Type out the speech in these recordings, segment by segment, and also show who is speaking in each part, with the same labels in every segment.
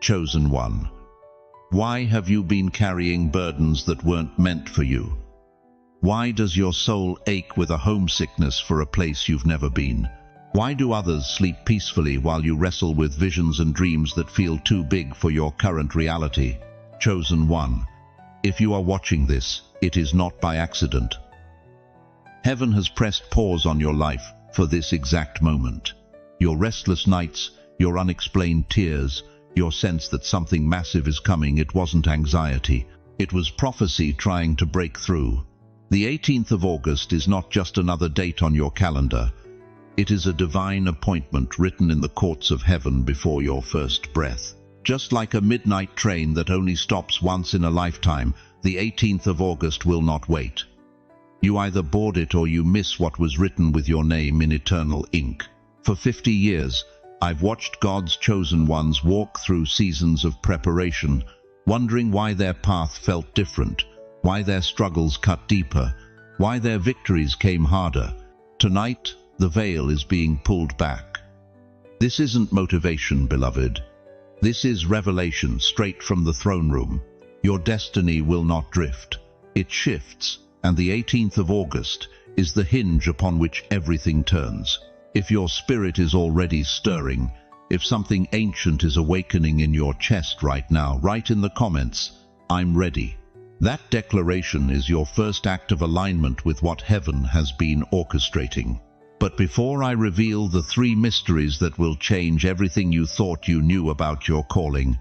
Speaker 1: Chosen one. Why have you been carrying burdens that weren't meant for you? Why does your soul ache with a homesickness for a place you've never been? Why do others sleep peacefully while you wrestle with visions and dreams that feel too big for your current reality? Chosen one. If you are watching this, it is not by accident. Heaven has pressed pause on your life for this exact moment. Your restless nights, your unexplained tears, your sense that something massive is coming, it wasn't anxiety. It was prophecy trying to break through. The 18th of August is not just another date on your calendar. It is a divine appointment written in the courts of heaven before your first breath. Just like a midnight train that only stops once in a lifetime, the 18th of August will not wait. You either board it or you miss what was written with your name in eternal ink. For 50 years, I've watched God's chosen ones walk through seasons of preparation, wondering why their path felt different, why their struggles cut deeper, why their victories came harder. Tonight, the veil is being pulled back. This isn't motivation, beloved. This is revelation straight from the throne room. Your destiny will not drift. It shifts, and the 18th of August is the hinge upon which everything turns. If your spirit is already stirring, if something ancient is awakening in your chest right now, write in the comments, "I'm ready." That declaration is your first act of alignment with what heaven has been orchestrating. But before I reveal the 3 mysteries that will change everything you thought you knew about your calling,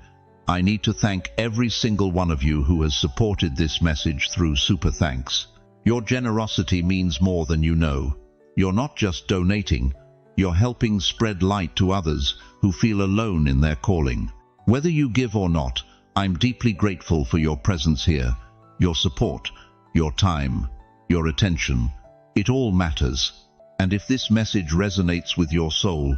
Speaker 1: I need to thank every single one of you who has supported this message through Super Thanks. Your generosity means more than you know. You're not just donating, you're helping spread light to others who feel alone in their calling. Whether you give or not, I'm deeply grateful for your presence here, your support, your time, your attention. It all matters. And if this message resonates with your soul,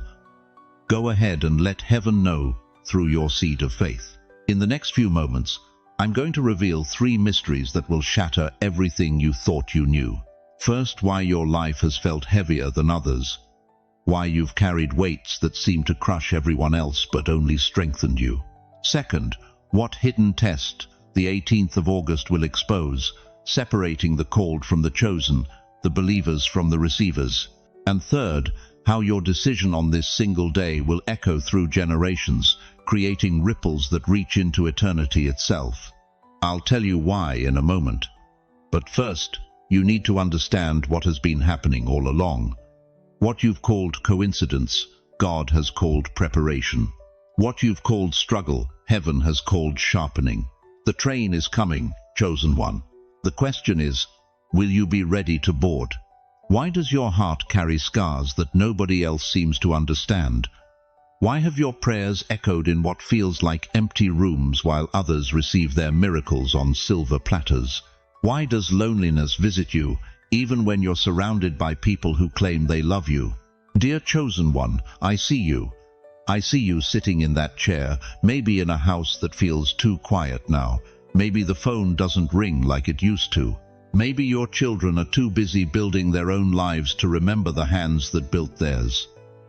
Speaker 1: go ahead and let heaven know through your seed of faith. In the next few moments, I'm going to reveal 3 mysteries that will shatter everything you thought you knew. First, why your life has felt heavier than others. Why you've carried weights that seem to crush everyone else but only strengthened you. Second, what hidden test the 18th of August will expose, separating the called from the chosen, the believers from the receivers. And third, how your decision on this single day will echo through generations, creating ripples that reach into eternity itself. I'll tell you why in a moment. But first, you need to understand what has been happening all along. What you've called coincidence, God has called preparation. What you've called struggle, heaven has called sharpening. The train is coming, chosen one. The question is, will you be ready to board? Why does your heart carry scars that nobody else seems to understand? Why have your prayers echoed in what feels like empty rooms while others receive their miracles on silver platters? Why does loneliness visit you, even when you're surrounded by people who claim they love you? Dear chosen one, I see you. I see you sitting in that chair, maybe in a house that feels too quiet now. Maybe the phone doesn't ring like it used to. Maybe your children are too busy building their own lives to remember the hands that built theirs.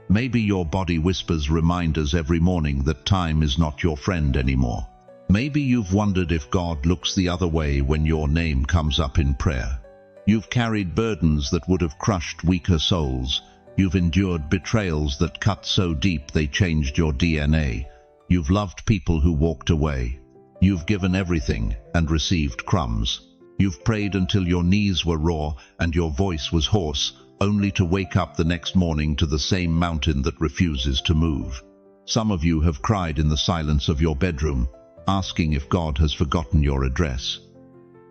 Speaker 1: Maybe your body whispers reminders every morning that time is not your friend anymore. Maybe you've wondered if God looks the other way when your name comes up in prayer. You've carried burdens that would have crushed weaker souls. You've endured betrayals that cut so deep they changed your DNA. You've loved people who walked away. You've given everything and received crumbs. You've prayed until your knees were raw and your voice was hoarse, only to wake up the next morning to the same mountain that refuses to move. Some of you have cried in the silence of your bedroom, asking if God has forgotten your address.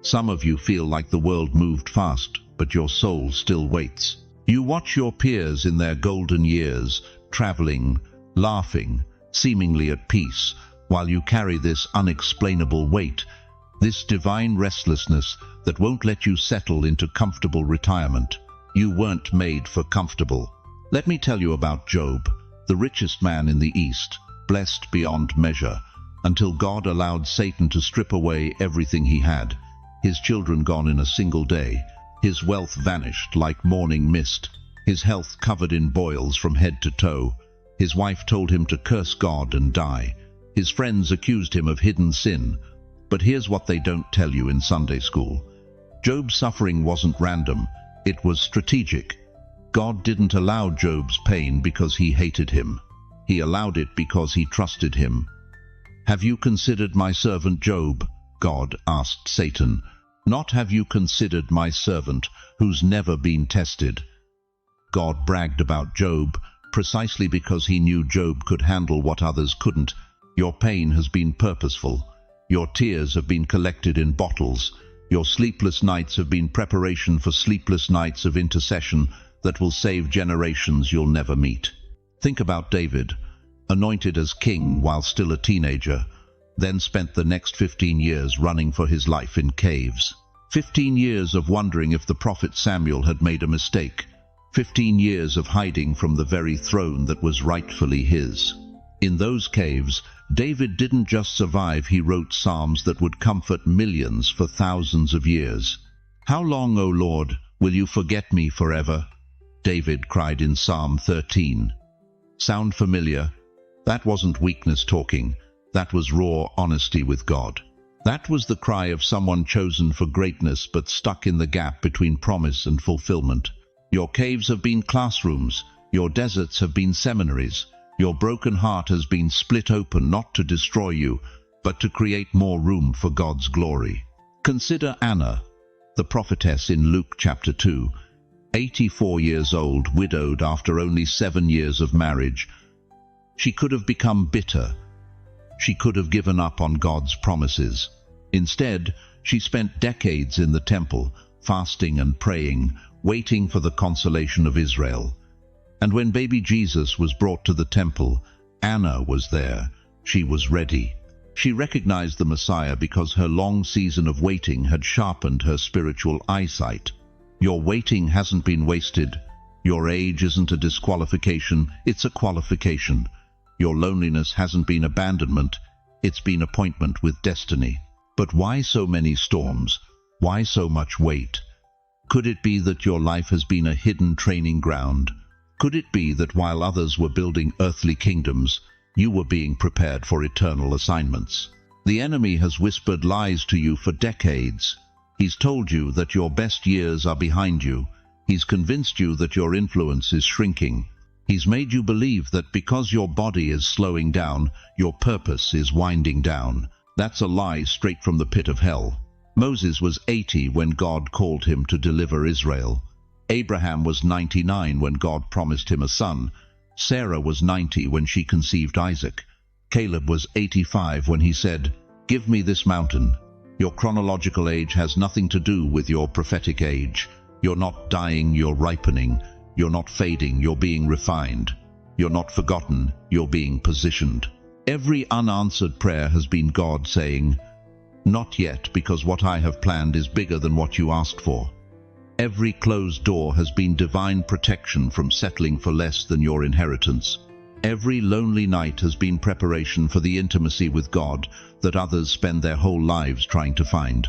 Speaker 1: Some of you feel like the world moved fast, but your soul still waits. You watch your peers in their golden years, traveling, laughing, seemingly at peace, while you carry this unexplainable weight, this divine restlessness that won't let you settle into comfortable retirement. You weren't made for comfortable. Let me tell you about Job, the richest man in the East, blessed beyond measure, until God allowed Satan to strip away everything he had. His children gone in a single day, his wealth vanished like morning mist, his health covered in boils from head to toe. His wife told him to curse God and die. His friends accused him of hidden sin. But here's what they don't tell you in Sunday school. Job's suffering wasn't random, it was strategic. God didn't allow Job's pain because he hated him. He allowed it because he trusted him. "Have you considered my servant Job?" God asked Satan. "Not have you considered my servant, who's never been tested." God bragged about Job precisely because he knew Job could handle what others couldn't. Your pain has been purposeful. Your tears have been collected in bottles. Your sleepless nights have been preparation for sleepless nights of intercession that will save generations you'll never meet. Think about David, anointed as king while still a teenager, then spent the next 15 years running for his life in caves. 15 years of wondering if the prophet Samuel had made a mistake. 15 years of hiding from the very throne that was rightfully his. In those caves, David didn't just survive, he wrote psalms that would comfort millions for thousands of years. "How long, O Lord, will you forget me forever?" David cried in Psalm 13. Sound familiar? That wasn't weakness talking. That was raw honesty with God. That was the cry of someone chosen for greatness but stuck in the gap between promise and fulfillment. Your caves have been classrooms. Your deserts have been seminaries. Your broken heart has been split open not to destroy you, but to create more room for God's glory. Consider Anna, the prophetess in Luke chapter 2. 84 years old, widowed after only 7 years of marriage. She could have become bitter. She could have given up on God's promises. Instead, she spent decades in the temple, fasting and praying, waiting for the consolation of Israel. And when baby Jesus was brought to the temple, Anna was there. She was ready. She recognized the Messiah because her long season of waiting had sharpened her spiritual eyesight. Your waiting hasn't been wasted. Your age isn't a disqualification, it's a qualification. Your loneliness hasn't been abandonment, it's been appointment with destiny. But why so many storms? Why so much weight? Could it be that your life has been a hidden training ground? Could it be that while others were building earthly kingdoms, you were being prepared for eternal assignments? The enemy has whispered lies to you for decades. He's told you that your best years are behind you. He's convinced you that your influence is shrinking. He's made you believe that because your body is slowing down, your purpose is winding down. That's a lie straight from the pit of hell. Moses was 80 when God called him to deliver Israel. Abraham was 99 when God promised him a son. Sarah was 90 when she conceived Isaac. Caleb was 85 when he said, "Give me this mountain." Your chronological age has nothing to do with your prophetic age. You're not dying, you're ripening. You're not fading, you're being refined. You're not forgotten, you're being positioned. Every unanswered prayer has been God saying, "Not yet, because what I have planned is bigger than what you asked for." Every closed door has been divine protection from settling for less than your inheritance. Every lonely night has been preparation for the intimacy with God that others spend their whole lives trying to find.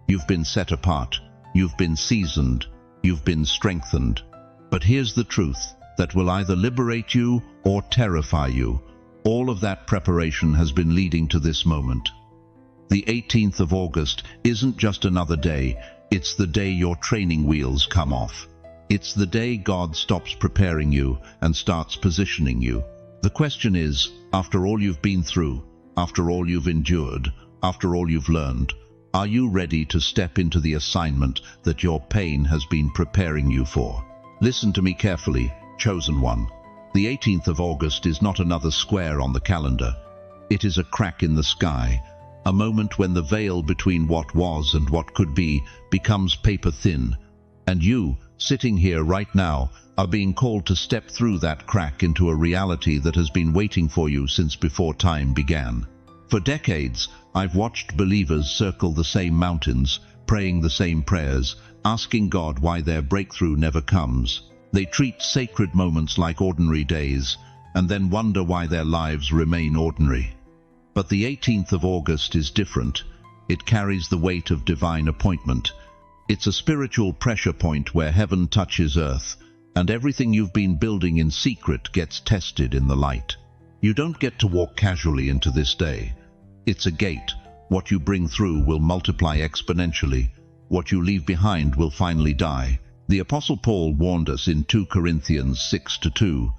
Speaker 1: You've been set apart. You've been seasoned. You've been strengthened. But here's the truth that will either liberate you or terrify you. All of that preparation has been leading to this moment. The 18th of August isn't just another day. It's the day your training wheels come off. It's the day God stops preparing you and starts positioning you. The question is, after all you've been through, after all you've endured, after all you've learned, are you ready to step into the assignment that your pain has been preparing you for? Listen to me carefully, chosen one. The 18th of August is not another square on the calendar. It is a crack in the sky, a moment when the veil between what was and what could be becomes paper thin. And you, sitting here right now, are being called to step through that crack into a reality that has been waiting for you since before time began. For decades, I've watched believers circle the same mountains, praying the same prayers, asking God why their breakthrough never comes. They treat sacred moments like ordinary days, and then wonder why their lives remain ordinary. But the 18th of August is different. It carries the weight of divine appointment. It's a spiritual pressure point where heaven touches earth, and everything you've been building in secret gets tested in the light. You don't get to walk casually into this day. It's a gate. What you bring through will multiply exponentially. What you leave behind will finally die. The Apostle Paul warned us in 2 Corinthians 6:2,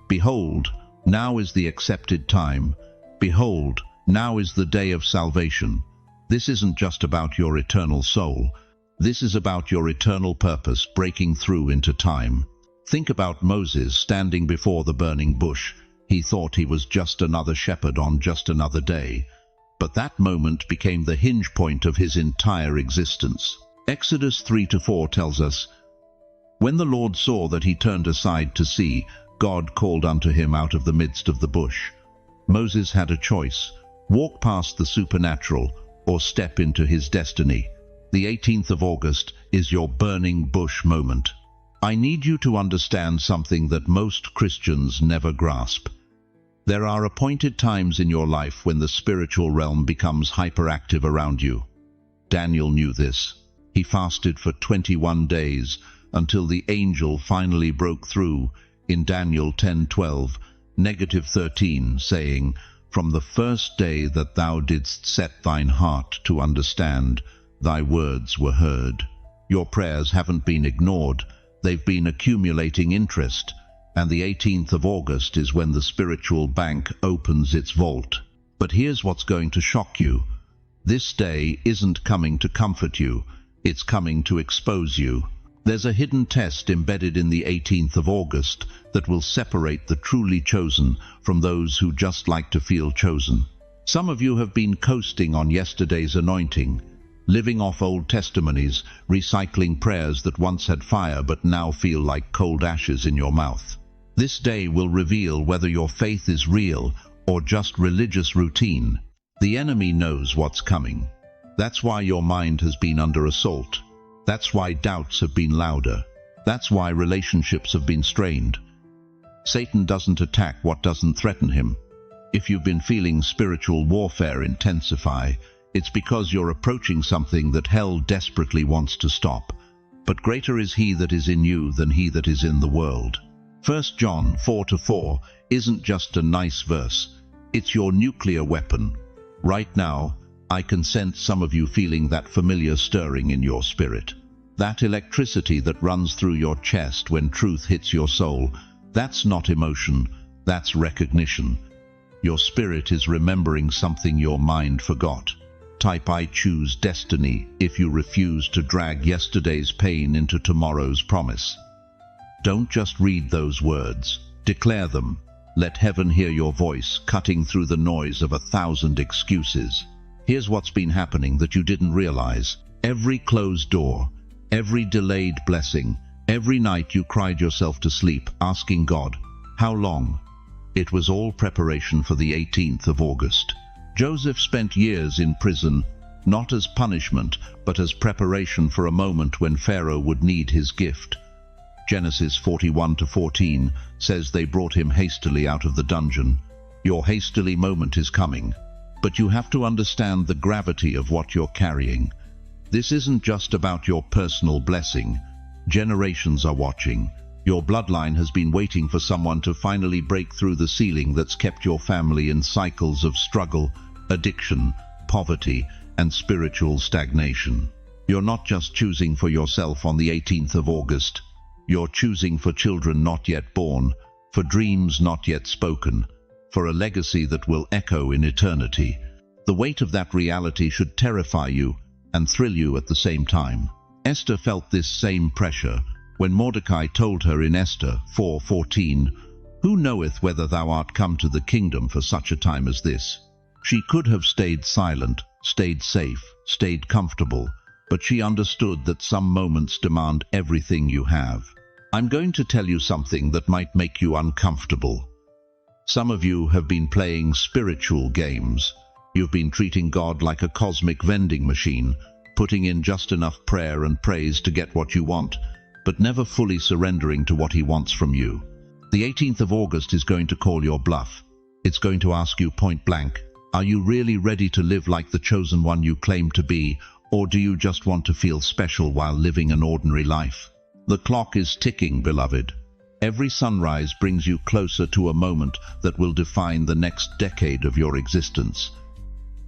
Speaker 1: "Behold, now is the accepted time. Behold, now is the day of salvation." This isn't just about your eternal soul. This is about your eternal purpose breaking through into time. Think about Moses standing before the burning bush. He thought he was just another shepherd on just another day. But that moment became the hinge point of his entire existence. Exodus 3-4 tells us, "When the Lord saw that he turned aside to see, God called unto him out of the midst of the bush." Moses had a choice: walk past the supernatural or step into his destiny. The 18th of August is your burning bush moment. I need you to understand something that most Christians never grasp. There are appointed times in your life when the spiritual realm becomes hyperactive around you. Daniel knew this. He fasted for 21 days until the angel finally broke through in Daniel 10:12-13, saying, "From the first day that thou didst set thine heart to understand, thy words were heard." Your prayers haven't been ignored. They've been accumulating interest, and the 18th of August is when the spiritual bank opens its vault. But here's what's going to shock you. This day isn't coming to comfort you. It's coming to expose you. There's a hidden test embedded in the 18th of August that will separate the truly chosen from those who just like to feel chosen. Some of you have been coasting on yesterday's anointing, living off old testimonies, recycling prayers that once had fire but now feel like cold ashes in your mouth. This day will reveal whether your faith is real or just religious routine. The enemy knows what's coming. That's why your mind has been under assault. That's why doubts have been louder. That's why relationships have been strained. Satan doesn't attack what doesn't threaten him. If you've been feeling spiritual warfare intensify, it's because you're approaching something that hell desperately wants to stop. But greater is he that is in you than he that is in the world. 1 John 4:4 isn't just a nice verse. It's your nuclear weapon. Right now, I can sense some of you feeling that familiar stirring in your spirit. That electricity that runs through your chest when truth hits your soul. That's not emotion, that's recognition. Your spirit is remembering something your mind forgot. Type "I choose destiny" if you refuse to drag yesterday's pain into tomorrow's promise. Don't just read those words. Declare them. Let heaven hear your voice cutting through the noise of 1,000 excuses. Here's what's been happening that you didn't realize. Every closed door, every delayed blessing, every night you cried yourself to sleep asking God, "How long?" It was all preparation for the 18th of August. Joseph spent years in prison, not as punishment, but as preparation for a moment when Pharaoh would need his gift. Genesis 41-14 says they brought him hastily out of the dungeon. Your hastily moment is coming, but you have to understand the gravity of what you're carrying. This isn't just about your personal blessing. Generations are watching. Your bloodline has been waiting for someone to finally break through the ceiling that's kept your family in cycles of struggle, addiction, poverty, and spiritual stagnation. You're not just choosing for yourself on the 18th of August. You're choosing for children not yet born, for dreams not yet spoken, for a legacy that will echo in eternity. The weight of that reality should terrify you and thrill you at the same time. Esther felt this same pressure when Mordecai told her in Esther 4:14, "Who knoweth whether thou art come to the kingdom for such a time as this?" She could have stayed silent, stayed safe, stayed comfortable, but she understood that some moments demand everything you have. I'm going to tell you something that might make you uncomfortable. Some of you have been playing spiritual games. You've been treating God like a cosmic vending machine, putting in just enough prayer and praise to get what you want, but never fully surrendering to what He wants from you. The 18th of August is going to call your bluff. It's going to ask you point blank, are you really ready to live like the chosen one you claim to be, or do you just want to feel special while living an ordinary life? The clock is ticking, beloved. Every sunrise brings you closer to a moment that will define the next decade of your existence.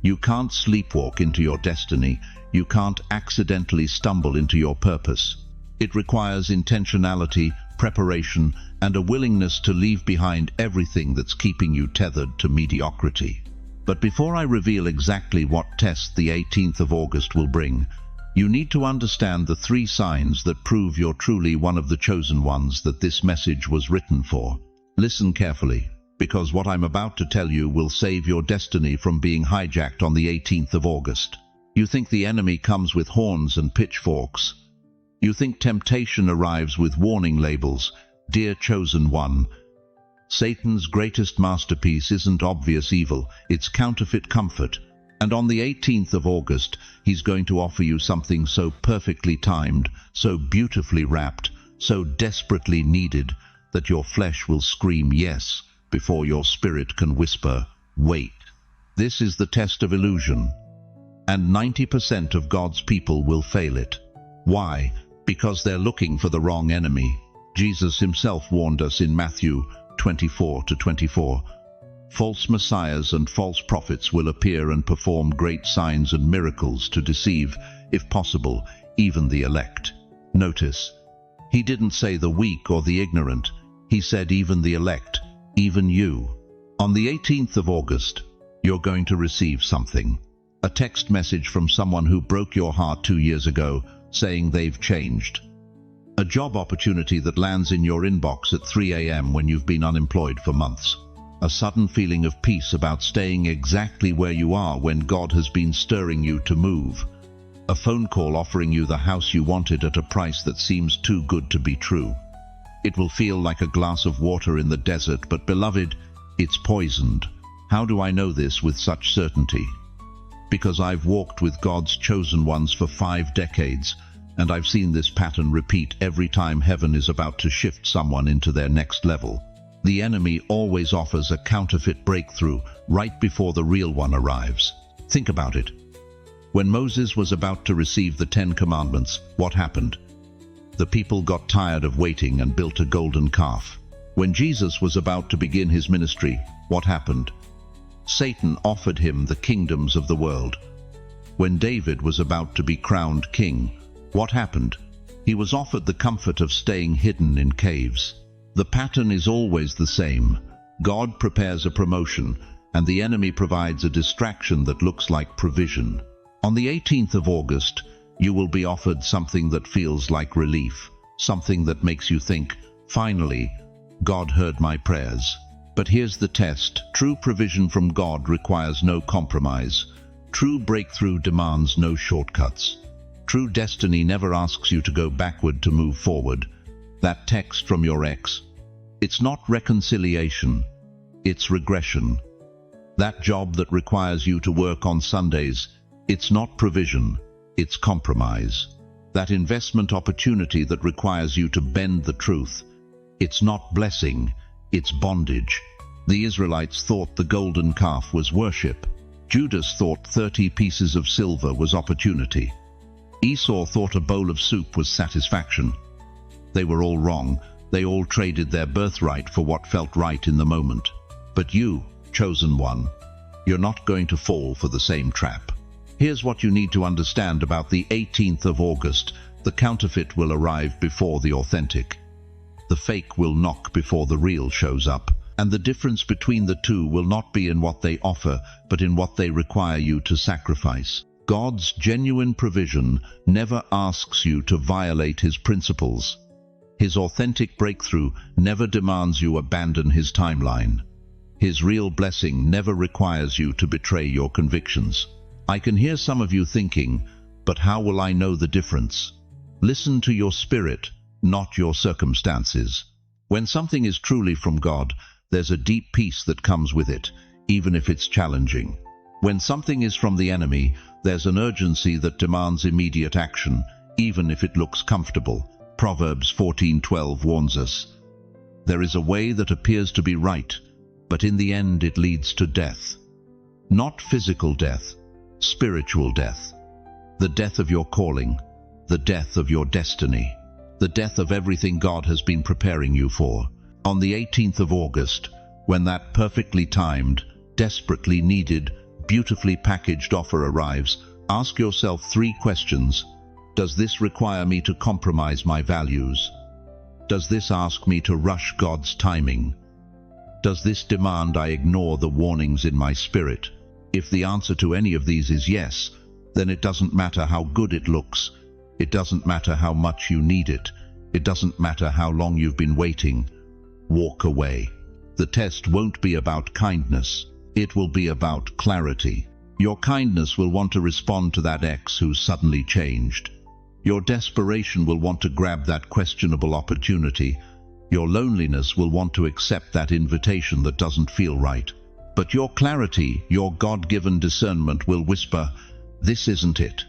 Speaker 1: You can't sleepwalk into your destiny. You can't accidentally stumble into your purpose. It requires intentionality, preparation, and a willingness to leave behind everything that's keeping you tethered to mediocrity. But before I reveal exactly what test the 18th of August will bring, you need to understand the 3 signs that prove you're truly one of the chosen ones that this message was written for. Listen carefully, because what I'm about to tell you will save your destiny from being hijacked on the 18th of August. You think the enemy comes with horns and pitchforks. You think temptation arrives with warning labels, "Dear chosen one." Satan's greatest masterpiece isn't obvious evil, it's counterfeit comfort. And on the 18th of August, he's going to offer you something so perfectly timed, so beautifully wrapped, so desperately needed, that your flesh will scream yes before your spirit can whisper, wait. This is the test of illusion, and 90% of God's people will fail it. Why? Because they're looking for the wrong enemy. Jesus himself warned us in Matthew 24:24. False messiahs and false prophets will appear and perform great signs and miracles to deceive, if possible, even the elect. Notice, he didn't say the weak or the ignorant. He said even the elect, even you. On the 18th of August, you're going to receive something. A text message from someone who broke your heart 2 years ago, saying they've changed. A job opportunity that lands in your inbox at 3 a.m. when you've been unemployed for months. A sudden feeling of peace about staying exactly where you are when God has been stirring you to move. A phone call offering you the house you wanted at a price that seems too good to be true. It will feel like a glass of water in the desert, but beloved, it's poisoned. How do I know this with such certainty? Because I've walked with God's chosen ones for 5 decades, and I've seen this pattern repeat every time heaven is about to shift someone into their next level. The enemy always offers a counterfeit breakthrough right before the real one arrives. Think about it. When Moses was about to receive the 10 Commandments, what happened? The people got tired of waiting and built a golden calf. When Jesus was about to begin his ministry, what happened? Satan offered him the kingdoms of the world. When David was about to be crowned king, what happened? He was offered the comfort of staying hidden in caves. The pattern is always the same. God prepares a promotion, and the enemy provides a distraction that looks like provision. On the 18th of August, you will be offered something that feels like relief, something that makes you think, finally, God heard my prayers. But here's the test. True provision from God requires no compromise. True breakthrough demands no shortcuts. True destiny never asks you to go backward to move forward. That text from your ex, it's not reconciliation, it's regression. That job that requires you to work on Sundays, it's not provision, it's compromise. That investment opportunity that requires you to bend the truth, it's not blessing, it's bondage. The Israelites thought the golden calf was worship. Judas thought 30 pieces of silver was opportunity. Esau thought a bowl of soup was satisfaction. They were all wrong. They all traded their birthright for what felt right in the moment. But you, chosen one, you're not going to fall for the same trap. Here's what you need to understand about the 18th of August. The counterfeit will arrive before the authentic. The fake will knock before the real shows up. And the difference between the two will not be in what they offer, but in what they require you to sacrifice. God's genuine provision never asks you to violate his principles. His authentic breakthrough never demands you abandon his timeline. His real blessing never requires you to betray your convictions. I can hear some of you thinking, but how will I know the difference? Listen to your spirit, not your circumstances. When something is truly from God, there's a deep peace that comes with it, even if it's challenging. When something is from the enemy, there's an urgency that demands immediate action, even if it looks comfortable. Proverbs 14:12 warns us. There is a way that appears to be right, but in the end it leads to death. Not physical death, spiritual death. The death of your calling, the death of your destiny. the death of everything God has been preparing you for. On the 18th of August, when that perfectly timed, desperately needed, beautifully packaged offer arrives, ask yourself 3 questions. Does this require me to compromise my values? Does this ask me to rush God's timing? Does this demand I ignore the warnings in my spirit? If the answer to any of these is yes, then it doesn't matter how good it looks. It doesn't matter how much you need it. It doesn't matter how long you've been waiting. Walk away. The test won't be about kindness. It will be about clarity. Your kindness will want to respond to that ex who's suddenly changed. Your desperation will want to grab that questionable opportunity. Your loneliness will want to accept that invitation that doesn't feel right. But your clarity, your God-given discernment will whisper, "This isn't it.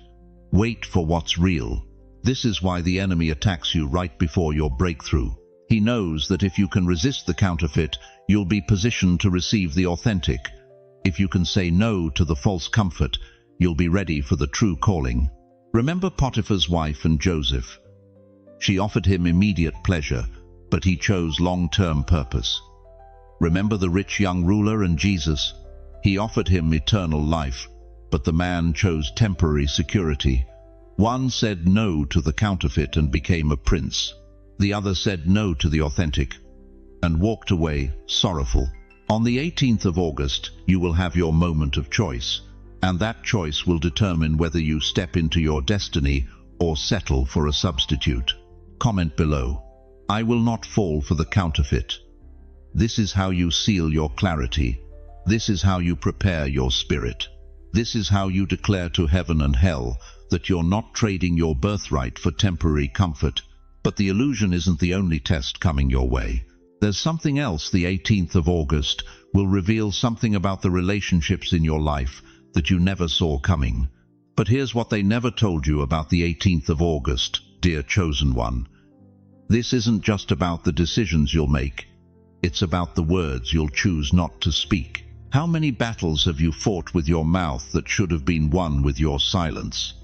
Speaker 1: Wait for what's real." This is why the enemy attacks you right before your breakthrough. He knows that if you can resist the counterfeit, you'll be positioned to receive the authentic. If you can say no to the false comfort, you'll be ready for the true calling. Remember Potiphar's wife and Joseph. She offered him immediate pleasure, but he chose long-term purpose. Remember the rich young ruler and Jesus. He offered him eternal life, but the man chose temporary security. One said no to the counterfeit and became a prince. The other said no to the authentic and walked away sorrowful. On the 18th of August, you will have your moment of choice, and that choice will determine whether you step into your destiny or settle for a substitute. Comment below. I will not fall for the counterfeit. This is how you seal your clarity. This is how you prepare your spirit. This is how you declare to heaven and hell that you're not trading your birthright for temporary comfort. But the illusion isn't the only test coming your way. There's something else. The 18th of August will reveal something about the relationships in your life that you never saw coming. But here's what they never told you about the 18th of August, dear chosen one. This isn't just about the decisions you'll make. It's about the words you'll choose not to speak. How many battles have you fought with your mouth that should have been won with your silence?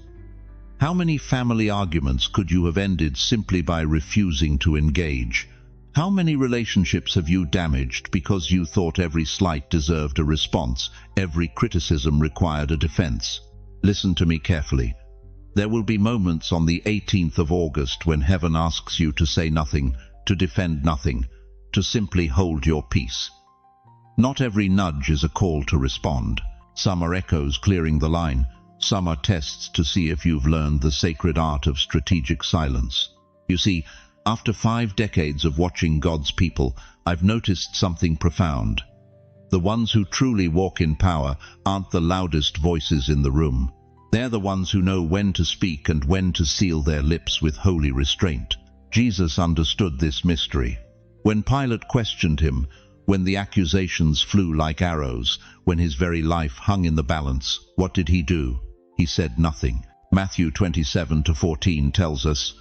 Speaker 1: How many family arguments could you have ended simply by refusing to engage? How many relationships have you damaged because you thought every slight deserved a response, every criticism required a defense? Listen to me carefully. There will be moments on the 18th of August when heaven asks you to say nothing, to defend nothing, to simply hold your peace. Not every nudge is a call to respond. Some are echoes clearing the line. Some are tests to see if you've learned the sacred art of strategic silence. You see, after 5 decades of watching God's people, I've noticed something profound. The ones who truly walk in power aren't the loudest voices in the room. They're the ones who know when to speak and when to seal their lips with holy restraint. Jesus understood this mystery. When Pilate questioned him, when the accusations flew like arrows, when his very life hung in the balance, what did he do? He said nothing. Matthew 27:14 tells us,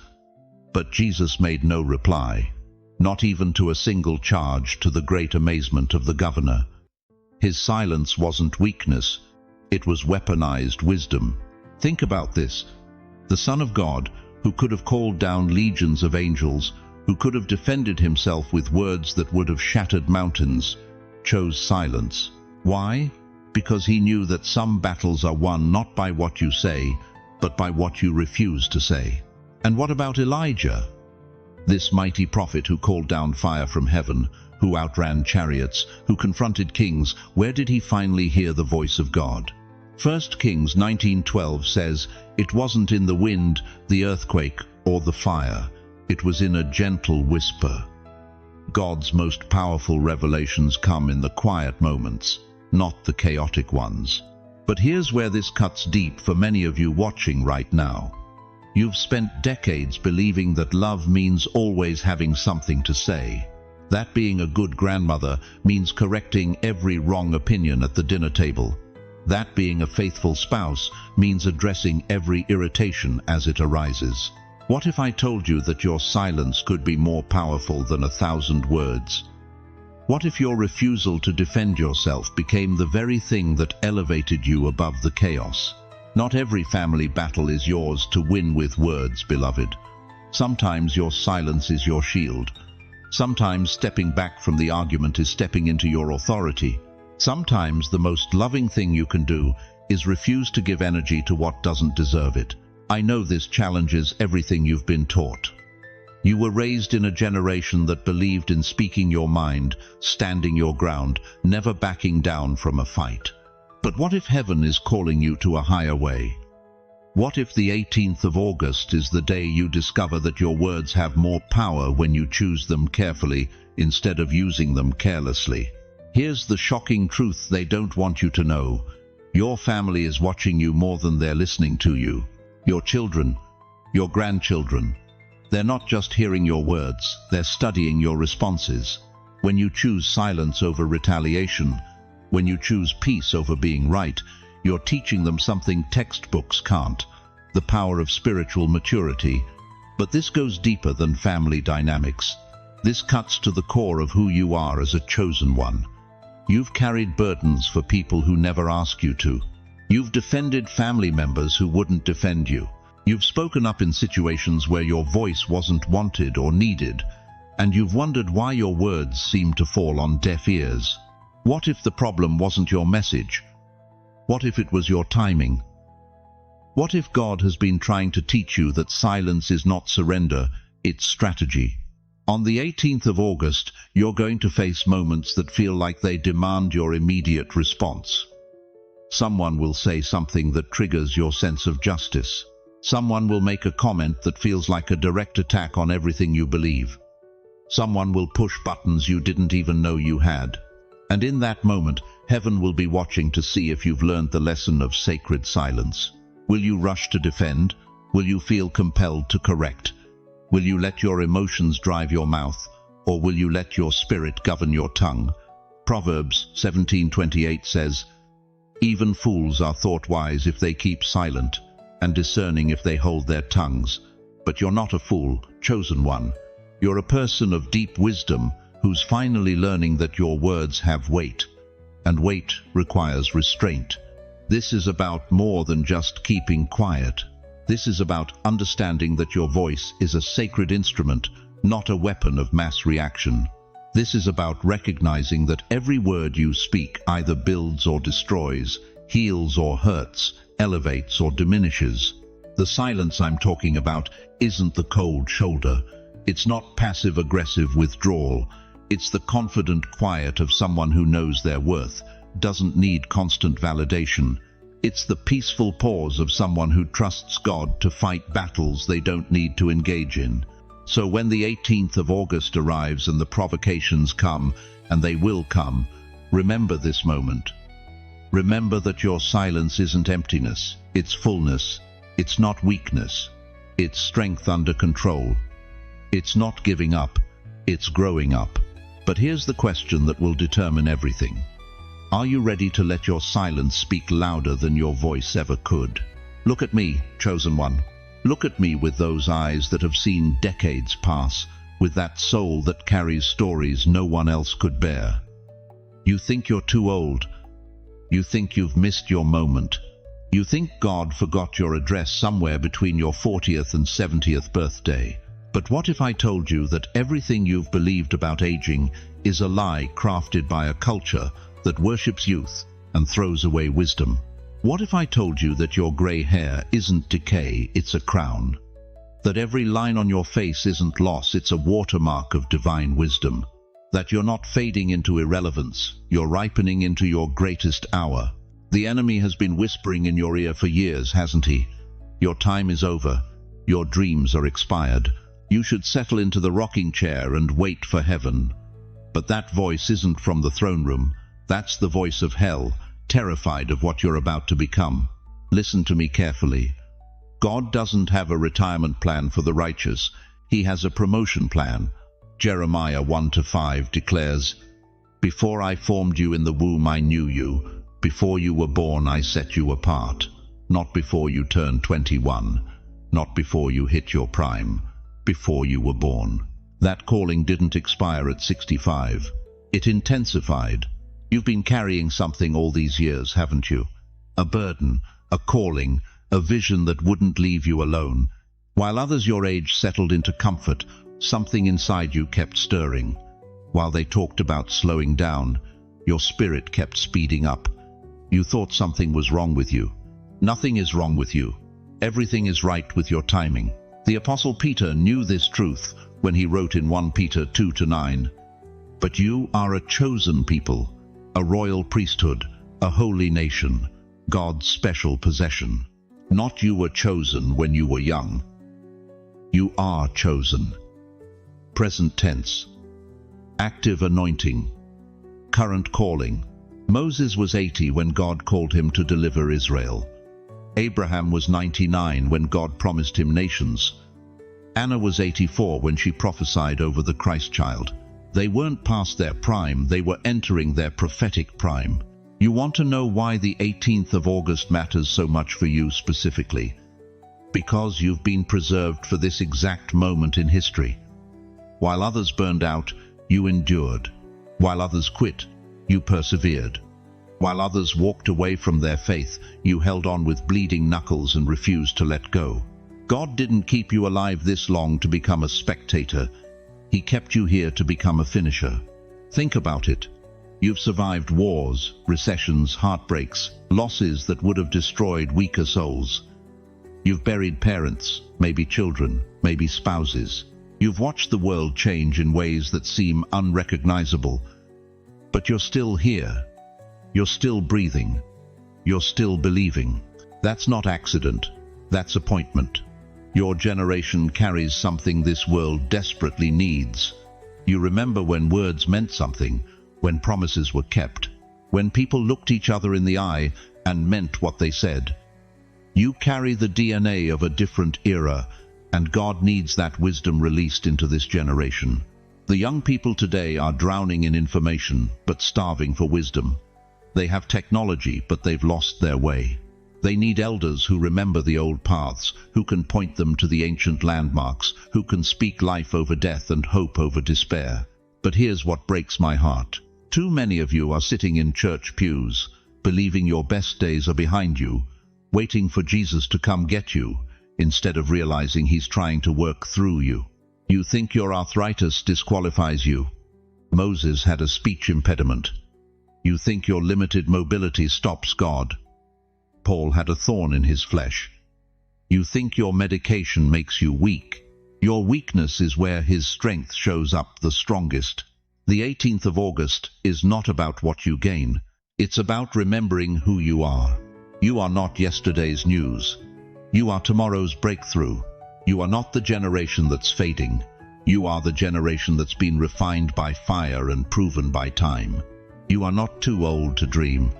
Speaker 1: "But Jesus made no reply, not even to a single charge, to the great amazement of the governor." His silence wasn't weakness, it was weaponized wisdom. Think about this. The Son of God, who could have called down legions of angels, who could have defended himself with words that would have shattered mountains, chose silence. Why? Because he knew that some battles are won not by what you say, but by what you refuse to say. And what about Elijah? This mighty prophet who called down fire from heaven, who outran chariots, who confronted kings, where did he finally hear the voice of God? 1 Kings 19:12 says, "It wasn't in the wind, the earthquake, or the fire. It was in a gentle whisper." God's most powerful revelations come in the quiet moments, not the chaotic ones. But here's where this cuts deep for many of you watching right now. You've spent decades believing that love means always having something to say. That being a good grandmother means correcting every wrong opinion at the dinner table. That being a faithful spouse means addressing every irritation as it arises. What if I told you that your silence could be more powerful than 1,000 words? What if your refusal to defend yourself became the very thing that elevated you above the chaos? Not every family battle is yours to win with words, beloved. Sometimes your silence is your shield. Sometimes stepping back from the argument is stepping into your authority. Sometimes the most loving thing you can do is refuse to give energy to what doesn't deserve it. I know this challenges everything you've been taught. You were raised in a generation that believed in speaking your mind, standing your ground, never backing down from a fight. But what if heaven is calling you to a higher way? What if the 18th of August is the day you discover that your words have more power when you choose them carefully instead of using them carelessly? Here's the shocking truth they don't want you to know. Your family is watching you more than they're listening to you. Your children, your grandchildren. They're not just hearing your words, they're studying your responses. When you choose silence over retaliation, when you choose peace over being right, you're teaching them something textbooks can't, the power of spiritual maturity. But this goes deeper than family dynamics. This cuts to the core of who you are as a chosen one. You've carried burdens for people who never ask you to. You've defended family members who wouldn't defend you. You've spoken up in situations where your voice wasn't wanted or needed, and you've wondered why your words seemed to fall on deaf ears. What if the problem wasn't your message? What if it was your timing? What if God has been trying to teach you that silence is not surrender, it's strategy? On the 18th of August, you're going to face moments that feel like they demand your immediate response. Someone will say something that triggers your sense of justice. Someone will make a comment that feels like a direct attack on everything you believe. Someone will push buttons you didn't even know you had. And in that moment, heaven will be watching to see if you've learned the lesson of sacred silence. Will you rush to defend? Will you feel compelled to correct? Will you let your emotions drive your mouth, or will you let your spirit govern your tongue? Proverbs 17:28 says, "Even fools are thought wise if they keep silent, and discerning if they hold their tongues." But you're not a fool, chosen one. You're a person of deep wisdom who's finally learning that your words have weight, and weight requires restraint. This is about more than just keeping quiet. This is about understanding that your voice is a sacred instrument, not a weapon of mass reaction. This is about recognizing that every word you speak either builds or destroys, heals or hurts, elevates or diminishes. The silence I'm talking about isn't the cold shoulder. It's not passive-aggressive withdrawal. It's the confident quiet of someone who knows their worth, doesn't need constant validation. It's the peaceful pause of someone who trusts God to fight battles they don't need to engage in. So when the 18th of August arrives and the provocations come, and they will come, remember this moment. Remember that your silence isn't emptiness, it's fullness. It's not weakness, it's strength under control. It's not giving up, it's growing up. But here's the question that will determine everything. Are you ready to let your silence speak louder than your voice ever could? Look at me, chosen one. Look at me with those eyes that have seen decades pass, with that soul that carries stories no one else could bear. You think you're too old. You think you've missed your moment. You think God forgot your address somewhere between your 40th and 70th birthday. But what if I told you that everything you've believed about aging is a lie crafted by a culture that worships youth and throws away wisdom? What if I told you that your grey hair isn't decay, it's a crown? That every line on your face isn't loss, it's a watermark of divine wisdom? That you're not fading into irrelevance, you're ripening into your greatest hour? The enemy has been whispering in your ear for years, hasn't he? Your time is over. Your dreams are expired. You should settle into the rocking chair and wait for heaven. But that voice isn't from the throne room. That's the voice of hell, terrified of what you're about to become. Listen to me carefully. God doesn't have a retirement plan for the righteous. He has a promotion plan. Jeremiah 1-5 declares, "Before I formed you in the womb I knew you. Before you were born I set you apart. Not before you turned 21. Not before you hit your prime. Before you were born." That calling didn't expire at 65. It intensified. You've been carrying something all these years, haven't you? A burden, a calling, a vision that wouldn't leave you alone. While others your age settled into comfort, something inside you kept stirring. While they talked about slowing down, your spirit kept speeding up. You thought something was wrong with you. Nothing is wrong with you. Everything is right with your timing. The Apostle Peter knew this truth when he wrote in 1 Peter 2-9, "But you are a chosen people, a royal priesthood, a holy nation, God's special possession." Not you were chosen when you were young. You are chosen. Present tense. Active anointing. Current calling. Moses was 80 when God called him to deliver Israel. Abraham was 99 when God promised him nations. Anna was 84 when she prophesied over the Christ child. They weren't past their prime, they were entering their prophetic prime. You want to know why the 18th of August matters so much for you specifically? Because you've been preserved for this exact moment in history. While others burned out, you endured. While others quit, you persevered. While others walked away from their faith, you held on with bleeding knuckles and refused to let go. God didn't keep you alive this long to become a spectator. He kept you here to become a finisher. Think about it. You've survived wars, recessions, heartbreaks, losses that would have destroyed weaker souls. You've buried parents, maybe children, maybe spouses. You've watched the world change in ways that seem unrecognizable. But you're still here. You're still breathing. You're still believing. That's not accident. That's appointment. Your generation carries something this world desperately needs. You remember when words meant something, when promises were kept, when people looked each other in the eye and meant what they said. You carry the DNA of a different era, and God needs that wisdom released into this generation. The young people today are drowning in information, but starving for wisdom. They have technology, but they've lost their way. They need elders who remember the old paths, who can point them to the ancient landmarks, who can speak life over death and hope over despair. But here's what breaks my heart. Too many of you are sitting in church pews, believing your best days are behind you, waiting for Jesus to come get you, instead of realizing he's trying to work through you. You think your arthritis disqualifies you. Moses had a speech impediment. You think your limited mobility stops God. Paul had a thorn in his flesh. You think your medication makes you weak. Your weakness is where his strength shows up the strongest. The 18th of August is not about what you gain. It's about remembering who you are. You are not yesterday's news. You are tomorrow's breakthrough. You are not the generation that's fading. You are the generation that's been refined by fire and proven by time. You are not too old to dream.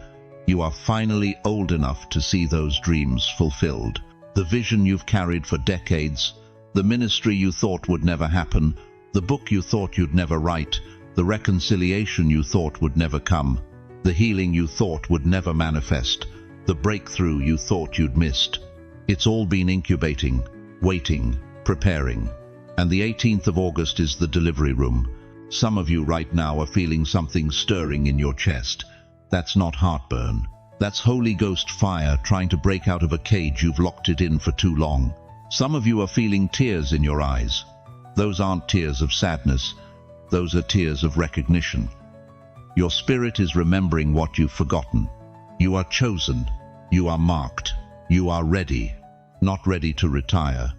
Speaker 1: You are finally old enough to see those dreams fulfilled. The vision you've carried for decades, the ministry you thought would never happen, the book you thought you'd never write, the reconciliation you thought would never come, the healing you thought would never manifest, the breakthrough you thought you'd missed. It's all been incubating, waiting, preparing. And the 18th of August is the delivery room. Some of you right now are feeling something stirring in your chest. That's not heartburn. That's Holy Ghost fire trying to break out of a cage you've locked it in for too long. Some of you are feeling tears in your eyes. Those aren't tears of sadness. Those are tears of recognition. Your spirit is remembering what you've forgotten. You are chosen. You are marked. You are ready. Not ready to retire.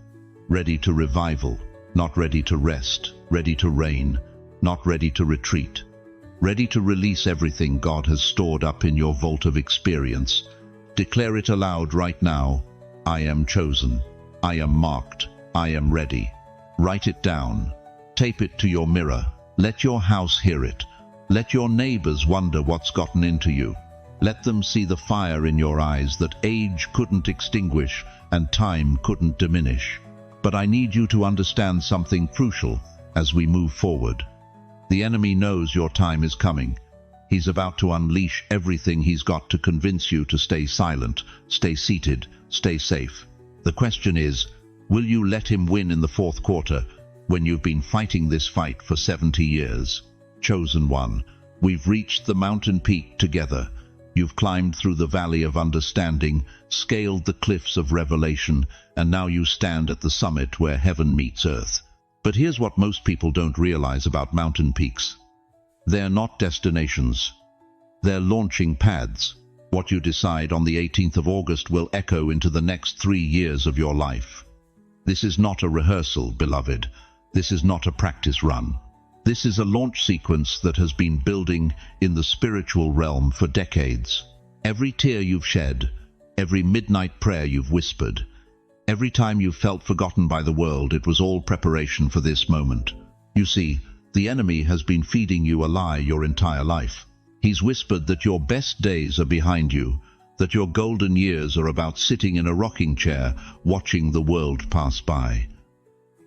Speaker 1: Ready to revival. Not ready to rest. Ready to reign. Not ready to retreat. Ready to release everything God has stored up in your vault of experience. Declare it aloud right now. I am chosen. I am marked. I am ready. Write it down. Tape it to your mirror. Let your house hear it. Let your neighbors wonder what's gotten into you. Let them see the fire in your eyes that age couldn't extinguish and time couldn't diminish. But I need you to understand something crucial as we move forward. The enemy knows your time is coming. He's about to unleash everything he's got to convince you to stay silent, stay seated, stay safe. The question is, will you let him win in the fourth quarter when you've been fighting this fight for 70 years? Chosen one, we've reached the mountain peak together. You've climbed through the valley of understanding, scaled the cliffs of revelation, and now you stand at the summit where heaven meets earth. But here's what most people don't realize about mountain peaks. They're not destinations. They're launching pads. What you decide on the 18th of August will echo into the next 3 years of your life. This is not a rehearsal, beloved. This is not a practice run. This is a launch sequence that has been building in the spiritual realm for decades. Every tear you've shed, every midnight prayer you've whispered, every time you've felt forgotten by the world, it was all preparation for this moment. You see, the enemy has been feeding you a lie your entire life. He's whispered that your best days are behind you, that your golden years are about sitting in a rocking chair, watching the world pass by.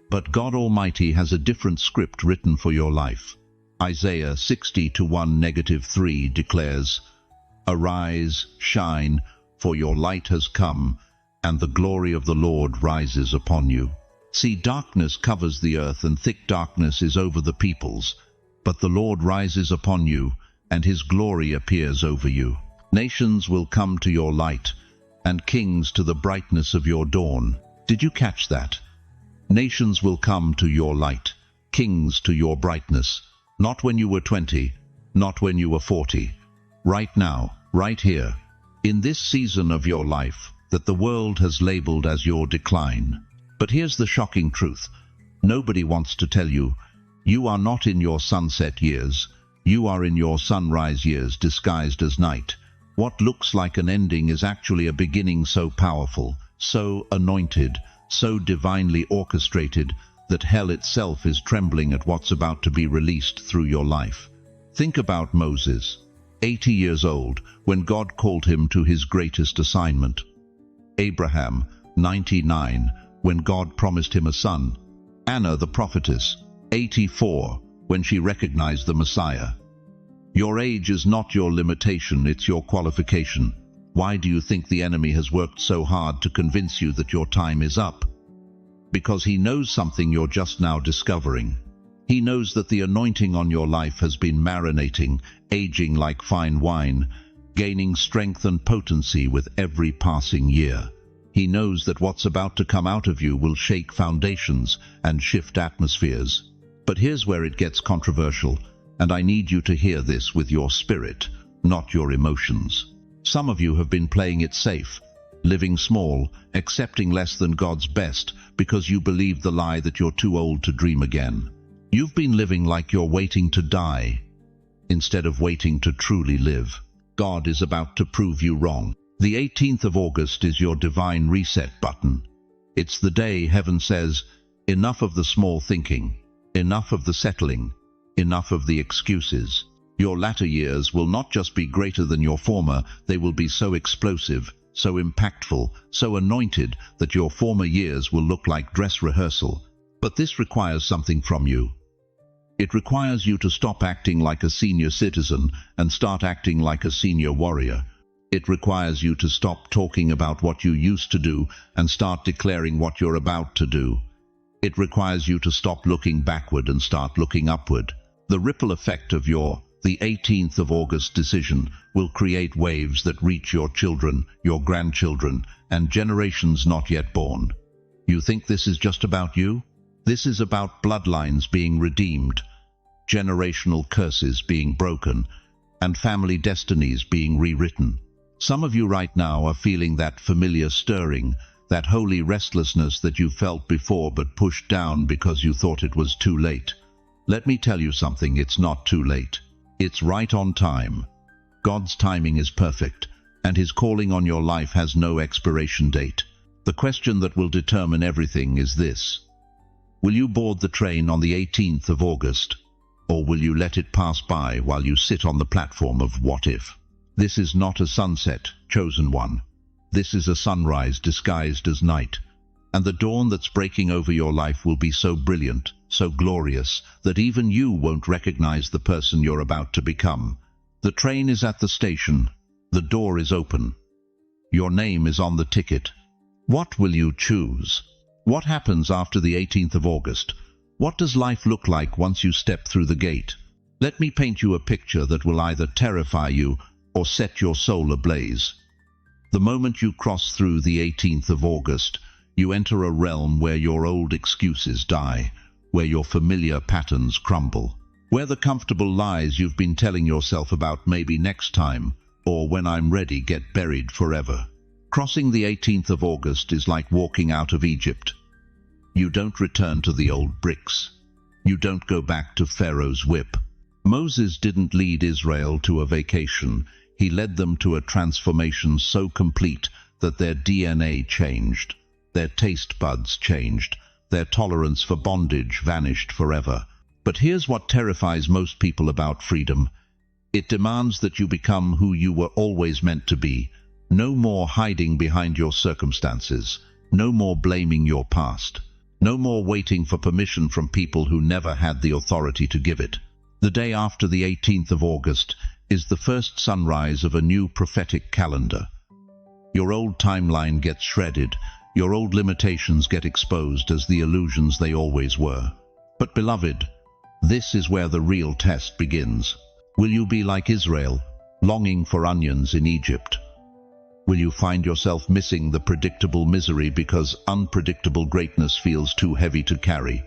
Speaker 1: But God Almighty has a different script written for your life. Isaiah 60:1-3 declares, "Arise, shine, for your light has come, and the glory of the Lord rises upon you." See, darkness covers the earth, and thick darkness is over the peoples. But the Lord rises upon you, and his glory appears over you. Nations will come to your light, and kings to the brightness of your dawn. Did you catch that? Nations will come to your light, kings to your brightness. Not when you were 20, not when you were 40. Right now, right here, in this season of your life that the world has labeled as your decline. But here's the shocking truth. Nobody wants to tell you, you are not in your sunset years. You are in your sunrise years disguised as night. What looks like an ending is actually a beginning so powerful, so anointed, so divinely orchestrated that hell itself is trembling at what's about to be released through your life. Think about Moses, 80 years old, when God called him to his greatest assignment. Abraham, 99, when God promised him a son. Anna the prophetess, 84, when she recognized the Messiah. Your age is not your limitation, it's your qualification. Why do you think the enemy has worked so hard to convince you that your time is up? Because he knows something you're just now discovering. He knows that the anointing on your life has been marinating, aging like fine wine, gaining strength and potency with every passing year. He knows that what's about to come out of you will shake foundations and shift atmospheres. But here's where it gets controversial, and I need you to hear this with your spirit, not your emotions. Some of you have been playing it safe, living small, accepting less than God's best because you believe the lie that you're too old to dream again. You've been living like you're waiting to die, instead of waiting to truly live. God is about to prove you wrong. The 18th of August is your divine reset button. It's the day heaven says, enough of the small thinking, enough of the settling, enough of the excuses. Your latter years will not just be greater than your former, they will be so explosive, so impactful, so anointed that your former years will look like dress rehearsal. But this requires something from you. It requires you to stop acting like a senior citizen and start acting like a senior warrior. It requires you to stop talking about what you used to do and start declaring what you're about to do. It requires you to stop looking backward and start looking upward. The ripple effect of the 18th of August decision will create waves that reach your children, your grandchildren, and generations not yet born. You think this is just about you? This is about bloodlines being redeemed, generational curses being broken, and family destinies being rewritten. Some of you right now are feeling that familiar stirring, that holy restlessness that you felt before but pushed down because you thought it was too late. Let me tell you something, it's not too late. It's right on time. God's timing is perfect, and his calling on your life has no expiration date. The question that will determine everything is this: will you board the train on the 18th of August, or will you let it pass by while you sit on the platform of what if? This is not a sunset, chosen one. This is a sunrise disguised as night. And the dawn that's breaking over your life will be so brilliant, so glorious, that even you won't recognize the person you're about to become. The train is at the station. The door is open. Your name is on the ticket. What will you choose? What happens after the 18th of August? What does life look like once you step through the gate? Let me paint you a picture that will either terrify you or set your soul ablaze. The moment you cross through the 18th of August, you enter a realm where your old excuses die, where your familiar patterns crumble, where the comfortable lies you've been telling yourself about maybe next time, or when I'm ready, get buried forever. Crossing the 18th of August is like walking out of Egypt. You don't return to the old bricks. You don't go back to Pharaoh's whip. Moses didn't lead Israel to a vacation. He led them to a transformation so complete that their DNA changed, their taste buds changed, their tolerance for bondage vanished forever. But here's what terrifies most people about freedom. It demands that you become who you were always meant to be. No more hiding behind your circumstances. No more blaming your past. No more waiting for permission from people who never had the authority to give it. The day after the 18th of August is the first sunrise of a new prophetic calendar. Your old timeline gets shredded. Your old limitations get exposed as the illusions they always were. But beloved, this is where the real test begins. Will you be like Israel, longing for onions in Egypt? Will you find yourself missing the predictable misery because unpredictable greatness feels too heavy to carry?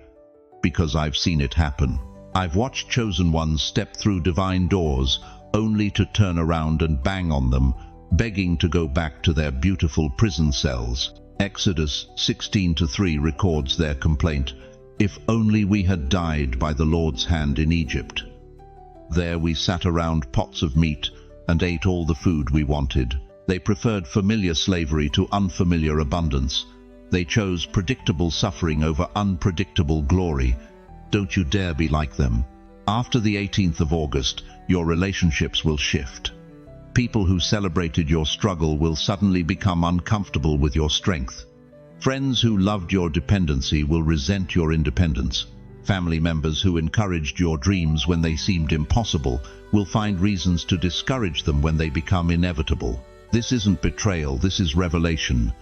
Speaker 1: Because I've seen it happen. I've watched chosen ones step through divine doors only to turn around and bang on them, begging to go back to their beautiful prison cells. Exodus 16:3 records their complaint, "If only we had died by the Lord's hand in Egypt. There we sat around pots of meat and ate all the food we wanted." They preferred familiar slavery to unfamiliar abundance. They chose predictable suffering over unpredictable glory. Don't you dare be like them. After the 18th of August, your relationships will shift. People who celebrated your struggle will suddenly become uncomfortable with your strength. Friends who loved your dependency will resent your independence. Family members who encouraged your dreams when they seemed impossible will find reasons to discourage them when they become inevitable. This isn't betrayal, this is revelation.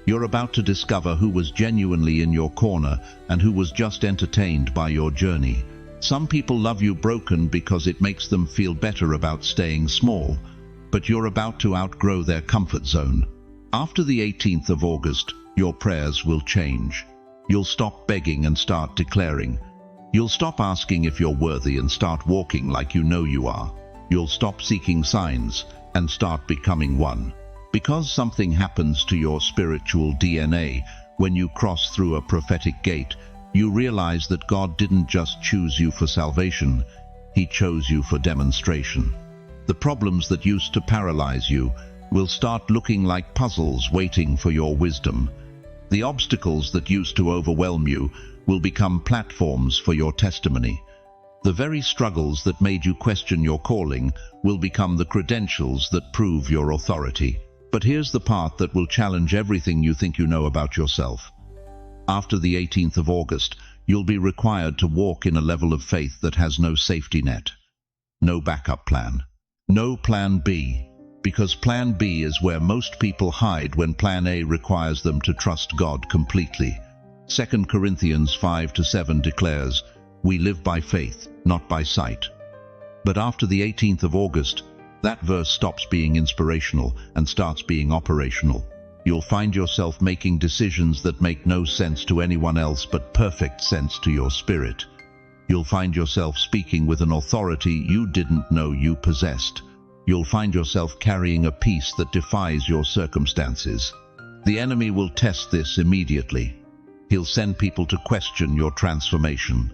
Speaker 1: You're about to discover who was genuinely in your corner and who was just entertained by your journey. Some people love you broken because it makes them feel better about staying small, but you're about to outgrow their comfort zone. After the 18th of August, your prayers will change. You'll stop begging and start declaring. You'll stop asking if you're worthy and start walking like you know you are. You'll stop seeking signs and start becoming one. Because something happens to your spiritual DNA when you cross through a prophetic gate, you realize that God didn't just choose you for salvation, He chose you for demonstration. The problems that used to paralyze you will start looking like puzzles waiting for your wisdom. The obstacles that used to overwhelm you will become platforms for your testimony. The very struggles that made you question your calling will become the credentials that prove your authority. But here's the part that will challenge everything you think you know about yourself. After the 18th of August, you'll be required to walk in a level of faith that has no safety net, no backup plan, no plan B, because plan B is where most people hide when plan A requires them to trust God completely. 2 Corinthians 5-7 declares, "We live by faith, not by sight." But after the 18th of August, that verse stops being inspirational and starts being operational. You'll find yourself making decisions that make no sense to anyone else but perfect sense to your spirit. You'll find yourself speaking with an authority you didn't know you possessed. You'll find yourself carrying a peace that defies your circumstances. The enemy will test this immediately. He'll send people to question your transformation.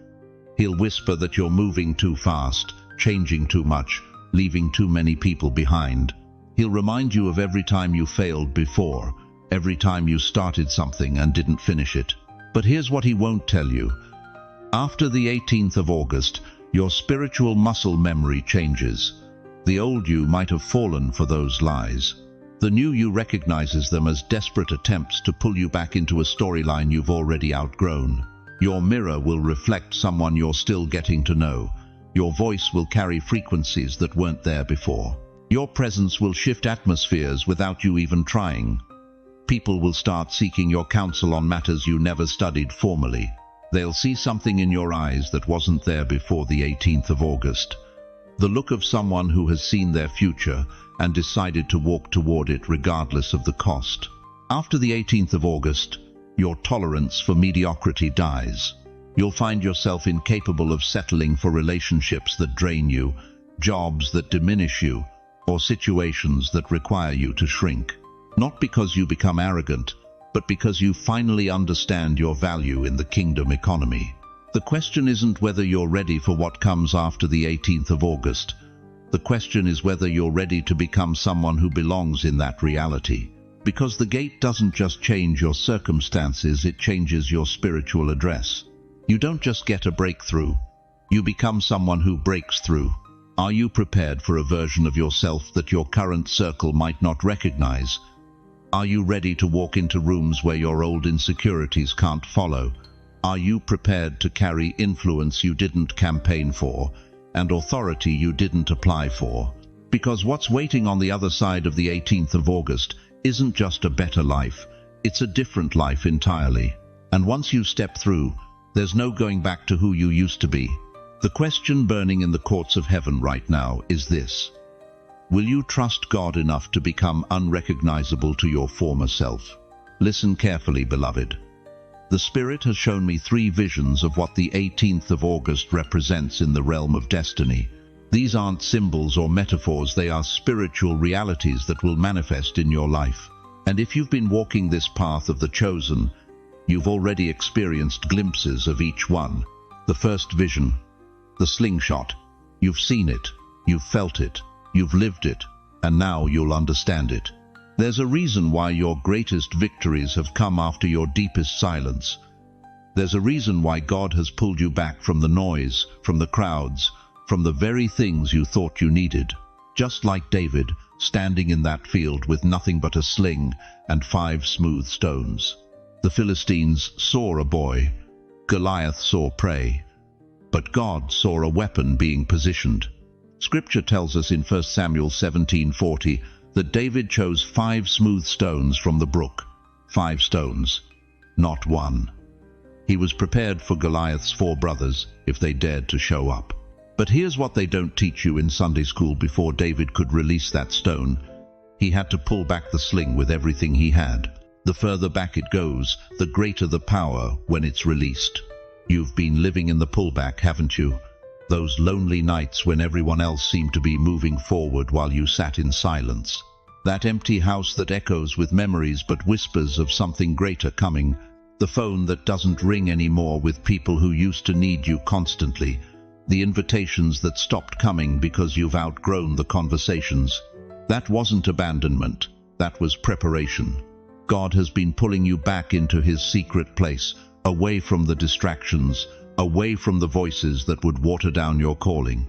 Speaker 1: He'll whisper that you're moving too fast, changing too much, leaving too many people behind. He'll remind you of every time you failed before, every time you started something and didn't finish it. But here's what he won't tell you. After the 18th of August, your spiritual muscle memory changes. The old you might have fallen for those lies. The new you recognizes them as desperate attempts to pull you back into a storyline you've already outgrown. Your mirror will reflect someone you're still getting to know. Your voice will carry frequencies that weren't there before. Your presence will shift atmospheres without you even trying. People will start seeking your counsel on matters you never studied formally. They'll see something in your eyes that wasn't there before the 18th of August. The look of someone who has seen their future and decided to walk toward it regardless of the cost. After the 18th of August, your tolerance for mediocrity dies. You'll find yourself incapable of settling for relationships that drain you, jobs that diminish you, or situations that require you to shrink. Not because you become arrogant, but because you finally understand your value in the kingdom economy. The question isn't whether you're ready for what comes after the 18th of August. The question is whether you're ready to become someone who belongs in that reality. Because the gate doesn't just change your circumstances, it changes your spiritual address. You don't just get a breakthrough, you become someone who breaks through. Are you prepared for a version of yourself that your current circle might not recognize? Are you ready to walk into rooms where your old insecurities can't follow? Are you prepared to carry influence you didn't campaign for and authority you didn't apply for? Because what's waiting on the other side of the 18th of August isn't just a better life, it's a different life entirely. And once you step through, there's no going back to who you used to be. The question burning in the courts of heaven right now is this: will you trust God enough to become unrecognizable to your former self? Listen carefully, beloved. The Spirit has shown me 3 visions of what the 18th of August represents in the realm of destiny. These aren't symbols or metaphors, they are spiritual realities that will manifest in your life. And if you've been walking this path of the chosen, you've already experienced glimpses of each one. The first vision, the slingshot. You've seen it, you've felt it, you've lived it, and now you'll understand it. There's a reason why your greatest victories have come after your deepest silence. There's a reason why God has pulled you back from the noise, from the crowds, from the very things you thought you needed. Just like David, standing in that field with nothing but a sling and 5 smooth stones. The Philistines saw a boy, Goliath saw prey, but God saw a weapon being positioned. Scripture tells us in 1 Samuel 17:40 that David chose 5 smooth stones from the brook. 5 stones, not 1. He was prepared for Goliath's 4 brothers if they dared to show up. But here's what they don't teach you in Sunday school: before David could release that stone, he had to pull back the sling with everything he had. The further back it goes, the greater the power when it's released. You've been living in the pullback, haven't you? Those lonely nights when everyone else seemed to be moving forward while you sat in silence. That empty house that echoes with memories but whispers of something greater coming. The phone that doesn't ring anymore with people who used to need you constantly. The invitations that stopped coming because you've outgrown the conversations. That wasn't abandonment, that was preparation. God has been pulling you back into His secret place, away from the distractions, away from the voices that would water down your calling.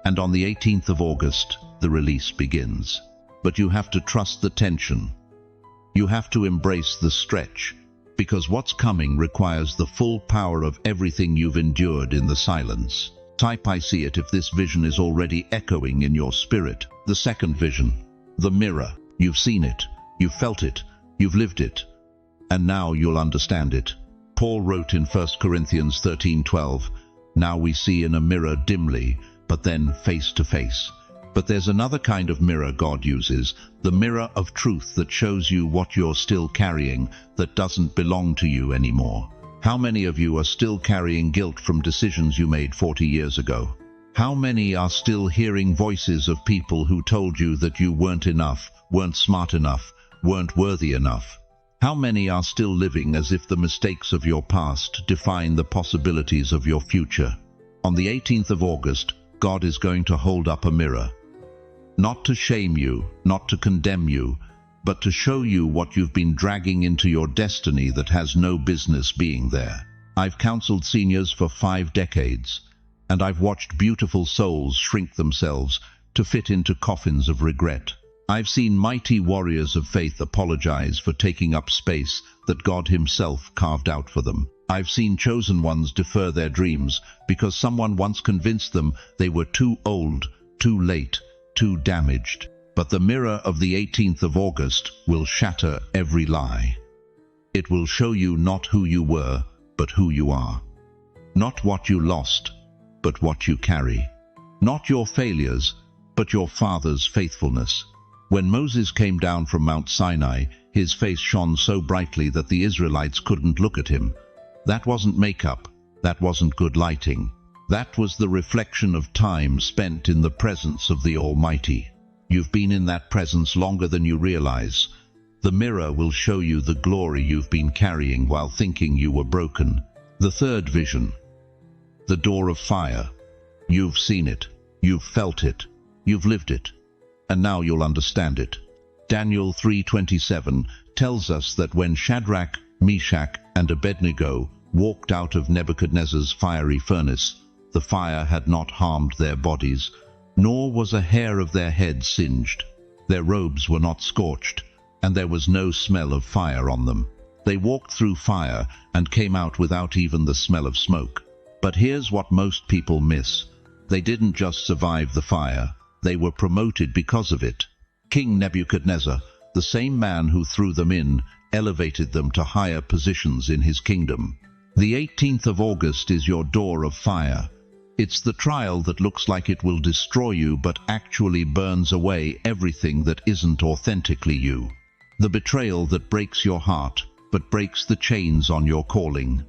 Speaker 1: And on the 18th of August, the release begins. But you have to trust the tension. You have to embrace the stretch, because what's coming requires the full power of everything you've endured in the silence. Type "I see it" if this vision is already echoing in your spirit. The second vision, the mirror. You've seen it, you've felt it, you've lived it, and now you'll understand it. Paul wrote in 1 Corinthians 13:12, "Now we see in a mirror dimly, but then face to face." But there's another kind of mirror God uses, the mirror of truth that shows you what you're still carrying that doesn't belong to you anymore. How many of you are still carrying guilt from decisions you made 40 years ago? How many are still hearing voices of people who told you that you weren't enough, weren't smart enough, weren't worthy enough? How many are still living as if the mistakes of your past define the possibilities of your future? On the 18th of August, God is going to hold up a mirror. Not to shame you, not to condemn you, but to show you what you've been dragging into your destiny that has no business being there. I've counseled seniors for 5 decades, and I've watched beautiful souls shrink themselves to fit into coffins of regret. I've seen mighty warriors of faith apologize for taking up space that God Himself carved out for them. I've seen chosen ones defer their dreams because someone once convinced them they were too old, too late, too damaged. But the mirror of the 18th of August will shatter every lie. It will show you not who you were, but who you are. Not what you lost, but what you carry. Not your failures, but your father's faithfulness. When Moses came down from Mount Sinai, his face shone so brightly that the Israelites couldn't look at him. That wasn't makeup. That wasn't good lighting. That was the reflection of time spent in the presence of the Almighty. You've been in that presence longer than you realize. The mirror will show you the glory you've been carrying while thinking you were broken. The third vision. The door of fire. You've seen it. You've felt it. You've lived it. And now you'll understand it. Daniel 3:27 tells us that when Shadrach, Meshach, and Abednego walked out of Nebuchadnezzar's fiery furnace, the fire had not harmed their bodies, nor was a hair of their head singed. Their robes were not scorched, and there was no smell of fire on them. They walked through fire and came out without even the smell of smoke. But here's what most people miss. They didn't just survive the fire, they were promoted because of it. King Nebuchadnezzar, the same man who threw them in, elevated them to higher positions in his kingdom. The 18th of August is your door of fire. It's the trial that looks like it will destroy you but actually burns away everything that isn't authentically you. The betrayal that breaks your heart but breaks the chains on your calling.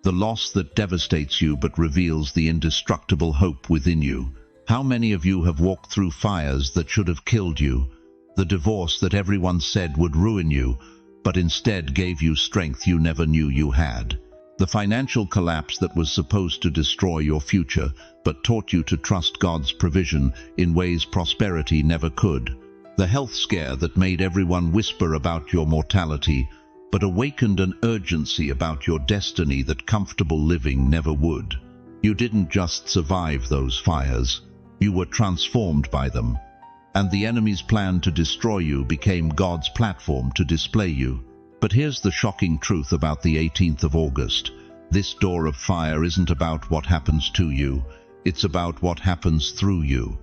Speaker 1: The loss that devastates you but reveals the indestructible hope within you. How many of you have walked through fires that should have killed you? The divorce that everyone said would ruin you, but instead gave you strength you never knew you had. The financial collapse that was supposed to destroy your future, but taught you to trust God's provision in ways prosperity never could. The health scare that made everyone whisper about your mortality, but awakened an urgency about your destiny that comfortable living never would. You didn't just survive those fires, you were transformed by them. And the enemy's plan to destroy you became God's platform to display you. But here's the shocking truth about the 18th of August. This door of fire isn't about what happens to you, it's about what happens through you.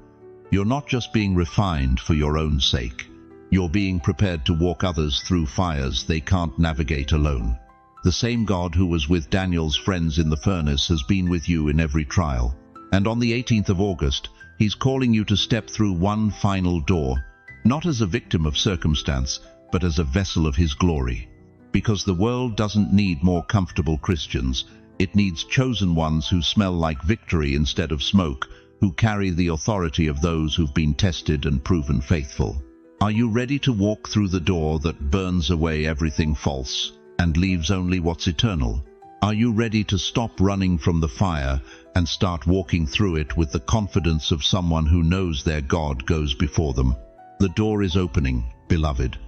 Speaker 1: You're not just being refined for your own sake. You're being prepared to walk others through fires they can't navigate alone. The same God who was with Daniel's friends in the furnace has been with you in every trial. And on the 18th of August, He's calling you to step through one final door, not as a victim of circumstance, but as a vessel of His glory. Because the world doesn't need more comfortable Christians. It needs chosen ones who smell like victory instead of smoke, who carry the authority of those who've been tested and proven faithful. Are you ready to walk through the door that burns away everything false and leaves only what's eternal? Are you ready to stop running from the fire and start walking through it with the confidence of someone who knows their God goes before them? The door is opening, beloved.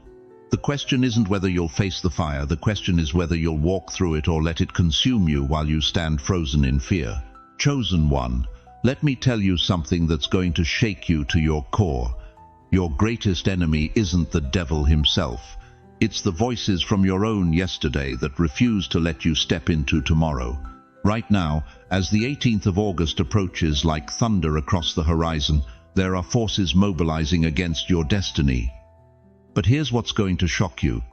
Speaker 1: The question isn't whether you'll face the fire, the question is whether you'll walk through it or let it consume you while you stand frozen in fear. Chosen one, let me tell you something that's going to shake you to your core. Your greatest enemy isn't the devil himself. It's the voices from your own yesterday that refuse to let you step into tomorrow. Right now, as the 18th of August approaches like thunder across the horizon, there are forces mobilizing against your destiny. But here's what's going to shock you.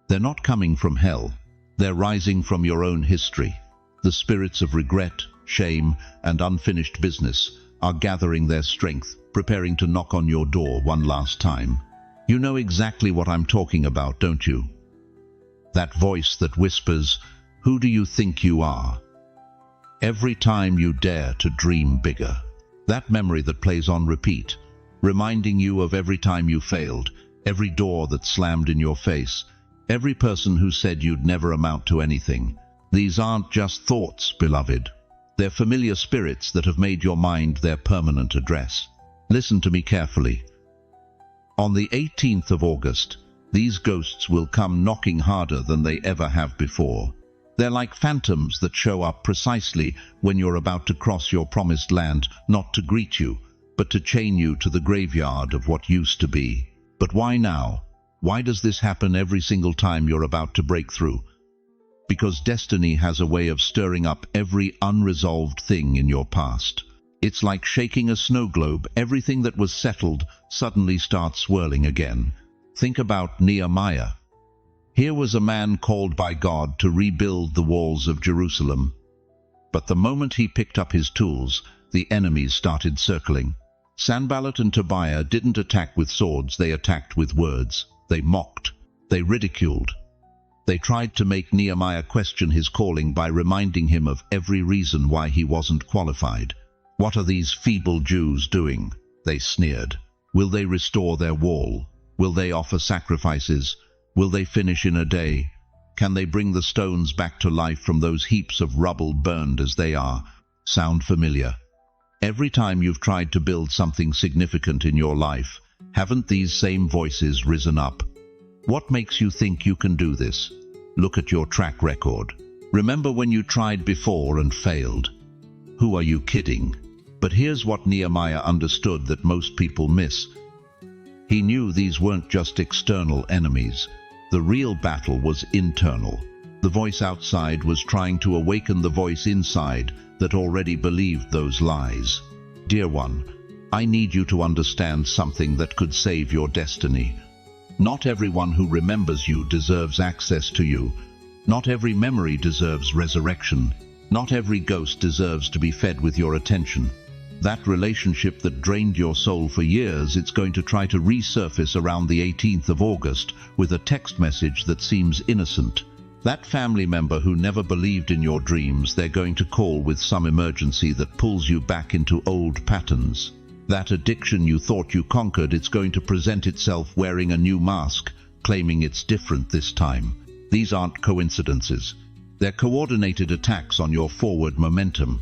Speaker 1: They're not coming from hell. They're rising from your own history. The spirits of regret, shame, and unfinished business are gathering their strength, preparing to knock on your door one last time. You know exactly what I'm talking about, don't you? That voice that whispers, "Who do you think you are?" Every time you dare to dream bigger. That memory that plays on repeat, reminding you of every time you failed, every door that slammed in your face, every person who said you'd never amount to anything. These aren't just thoughts, beloved. They're familiar spirits that have made your mind their permanent address. Listen to me carefully. On the 18th of August, these ghosts will come knocking harder than they ever have before. They're like phantoms that show up precisely when you're about to cross your promised land, not to greet you, but to chain you to the graveyard of what used to be. But why now? Why does this happen every single time you're about to break through? Because destiny has a way of stirring up every unresolved thing in your past. It's like shaking a snow globe. Everything that was settled suddenly starts swirling again. Think about Nehemiah. Here was a man called by God to rebuild the walls of Jerusalem. But the moment he picked up his tools, the enemies started circling. Sanballat and Tobiah didn't attack with swords, they attacked with words. They mocked. They ridiculed. They tried to make Nehemiah question his calling by reminding him of every reason why he wasn't qualified. "What are these feeble Jews doing?" they sneered. "Will they restore their wall? Will they offer sacrifices? Will they finish in a day? Can they bring the stones back to life from those heaps of rubble burned as they are?" Sound familiar? Every time you've tried to build something significant in your life, haven't these same voices risen up? What makes you think you can do this? Look at your track record. Remember when you tried before and failed? Who are you kidding? But here's what Nehemiah understood that most people miss. He knew these weren't just external enemies. The real battle was internal. The voice outside was trying to awaken the voice inside that already believed those lies. Dear one, I need you to understand something that could save your destiny. Not everyone who remembers you deserves access to you. Not every memory deserves resurrection. Not every ghost deserves to be fed with your attention. That relationship that drained your soul for years, it's going to try to resurface around the 18th of August with a text message that seems innocent. That family member who never believed in your dreams, they're going to call with some emergency that pulls you back into old patterns. That addiction you thought you conquered, it's going to present itself wearing a new mask, claiming it's different this time. These aren't coincidences. They're coordinated attacks on your forward momentum.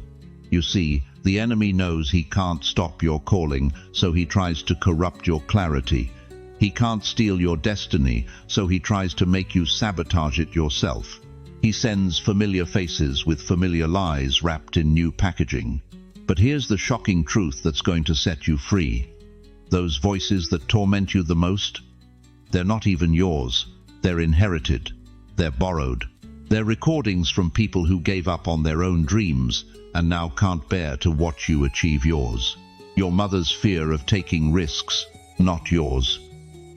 Speaker 1: You see, the enemy knows he can't stop your calling, so he tries to corrupt your clarity. He can't steal your destiny, so he tries to make you sabotage it yourself. He sends familiar faces with familiar lies wrapped in new packaging. But here's the shocking truth that's going to set you free. Those voices that torment you the most, they're not even yours. They're inherited. They're borrowed. They're recordings from people who gave up on their own dreams and now can't bear to watch you achieve yours. Your mother's fear of taking risks, not yours.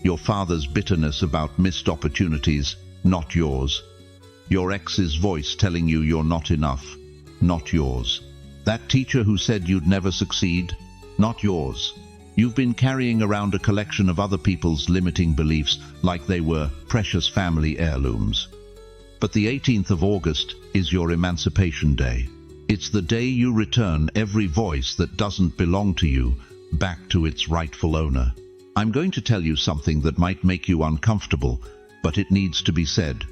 Speaker 1: Your father's bitterness about missed opportunities, not yours. Your ex's voice telling you you're not enough, not yours. That teacher who said you'd never succeed, not yours. You've been carrying around a collection of other people's limiting beliefs like they were precious family heirlooms. But the 18th of August is your Emancipation Day. It's the day you return every voice that doesn't belong to you back to its rightful owner. I'm going to tell you something that might make you uncomfortable, but it needs to be said.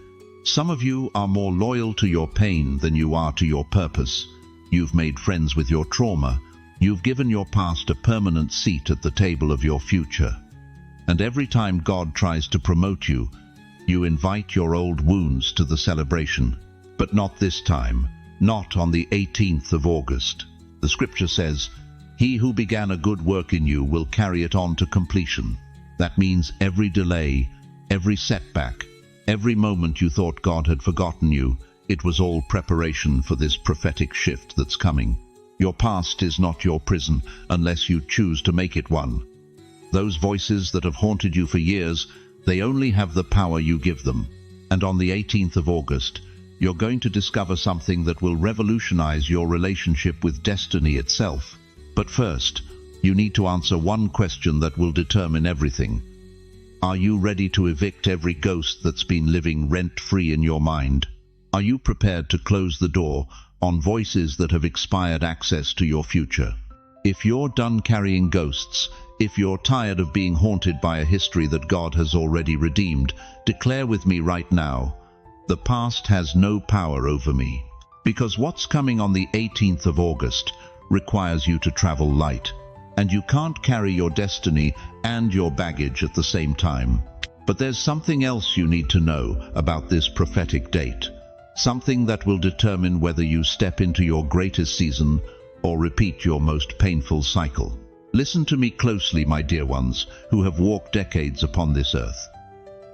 Speaker 1: Some of you are more loyal to your pain than you are to your purpose. You've made friends with your trauma. You've given your past a permanent seat at the table of your future. And every time God tries to promote you, you invite your old wounds to the celebration. But not this time. Not on the 18th of August. The scripture says, "He who began a good work in you will carry it on to completion." That means every delay, every setback, every moment you thought God had forgotten you, it was all preparation for this prophetic shift that's coming. Your past is not your prison unless you choose to make it one. Those voices that have haunted you for years, they only have the power you give them. And on the 18th of August, you're going to discover something that will revolutionize your relationship with destiny itself. But first, you need to answer one question that will determine everything. Are you ready to evict every ghost that's been living rent-free in your mind? Are you prepared to close the door on voices that have expired access to your future? If you're done carrying ghosts, if you're tired of being haunted by a history that God has already redeemed, declare with me right now, the past has no power over me. Because what's coming on the 18th of August requires you to travel light. And you can't carry your destiny and your baggage at the same time. But there's something else you need to know about this prophetic date. Something that will determine whether you step into your greatest season or repeat your most painful cycle. Listen to me closely, my dear ones, who have walked decades upon this earth.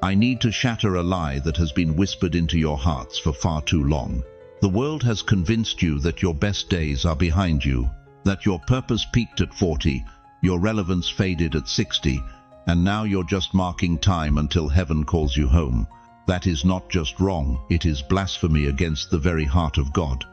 Speaker 1: I need to shatter a lie that has been whispered into your hearts for far too long. The world has convinced you that your best days are behind you, that your purpose peaked at 40, your relevance faded at 60, and now you're just marking time until heaven calls you home. That is not just wrong, it is blasphemy against the very heart of God.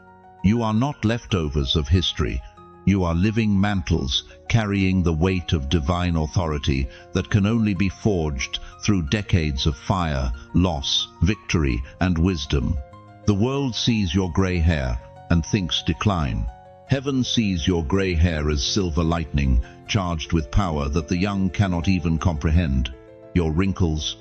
Speaker 1: You are not leftovers of history. You are living mantles, carrying the weight of divine authority that can only be forged through decades of fire, loss, victory, and wisdom. The world sees your grey hair and thinks decline. Heaven sees your grey hair as silver lightning, charged with power that the young cannot even comprehend. Your wrinkles,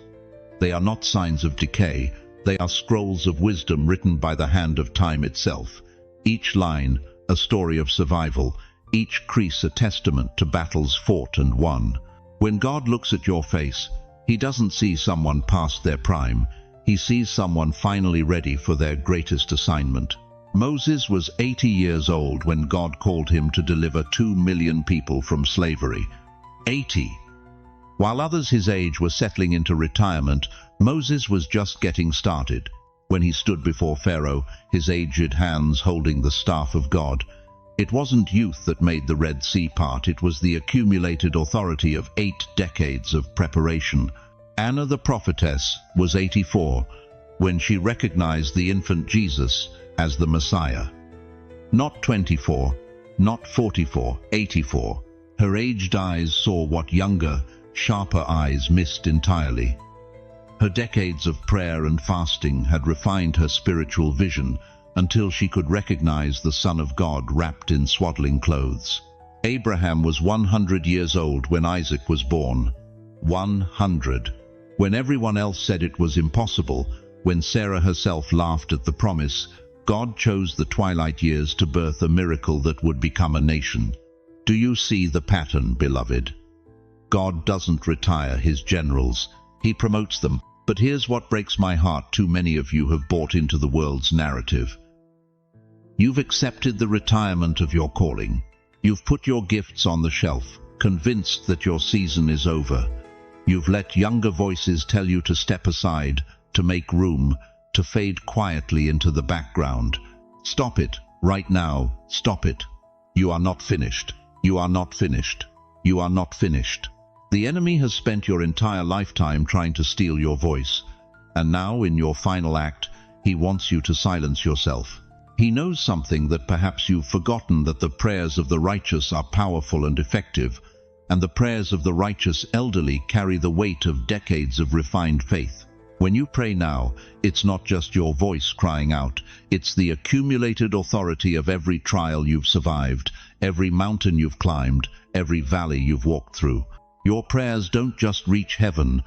Speaker 1: they are not signs of decay, they are scrolls of wisdom written by the hand of time itself. Each line, a story of survival, each crease a testament to battles fought and won. When God looks at your face, He doesn't see someone past their prime, He sees someone finally ready for their greatest assignment. Moses was 80 years old when God called him to deliver 2 million people from slavery. 80. While others his age were settling into retirement, Moses was just getting started. When he stood before Pharaoh, his aged hands holding the staff of God, it wasn't youth that made the Red Sea part, it was the accumulated authority of 8 decades of preparation. Anna the prophetess was 84 when she recognized the infant Jesus as the Messiah. Not 24, not 44, 84. Her aged eyes saw what younger, sharper eyes missed entirely. Her decades of prayer and fasting had refined her spiritual vision until she could recognize the Son of God wrapped in swaddling clothes. Abraham was 100 years old when Isaac was born. 100. When everyone else said it was impossible, when Sarah herself laughed at the promise, God chose the twilight years to birth a miracle that would become a nation. Do you see the pattern, beloved? God doesn't retire His generals, He promotes them. But here's what breaks my heart: too many of you have bought into the world's narrative. You've accepted the retirement of your calling. You've put your gifts on the shelf, convinced that your season is over. You've let younger voices tell you to step aside, to make room, to fade quietly into the background. Stop it, right now, stop it. You are not finished. You are not finished. You are not finished. The enemy has spent your entire lifetime trying to steal your voice, and now in your final act, he wants you to silence yourself. He knows something that perhaps you've forgotten, that the prayers of the righteous are powerful and effective, and the prayers of the righteous elderly carry the weight of decades of refined faith. When you pray now, it's not just your voice crying out, it's the accumulated authority of every trial you've survived, every mountain you've climbed, every valley you've walked through. Your prayers don't just reach heaven,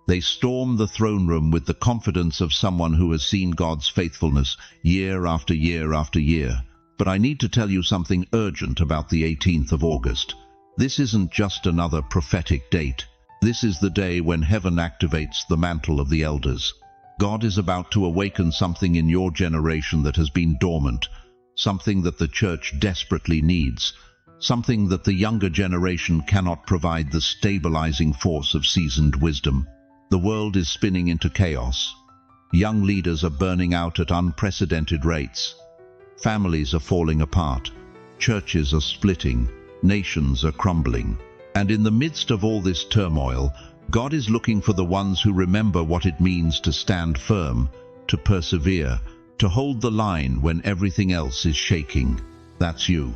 Speaker 1: they storm the throne room with the confidence of someone who has seen God's faithfulness year after year after year. But I need to tell you something urgent about the 18th of August. This isn't just another prophetic date. This is the day when heaven activates the mantle of the elders. God is about to awaken something in your generation that has been dormant, something that the church desperately needs, something that the younger generation cannot provide: the stabilizing force of seasoned wisdom. The world is spinning into chaos. Young leaders are burning out at unprecedented rates. Families are falling apart. Churches are splitting. Nations are crumbling. And in the midst of all this turmoil, God is looking for the ones who remember what it means to stand firm, to persevere, to hold the line when everything else is shaking. That's you.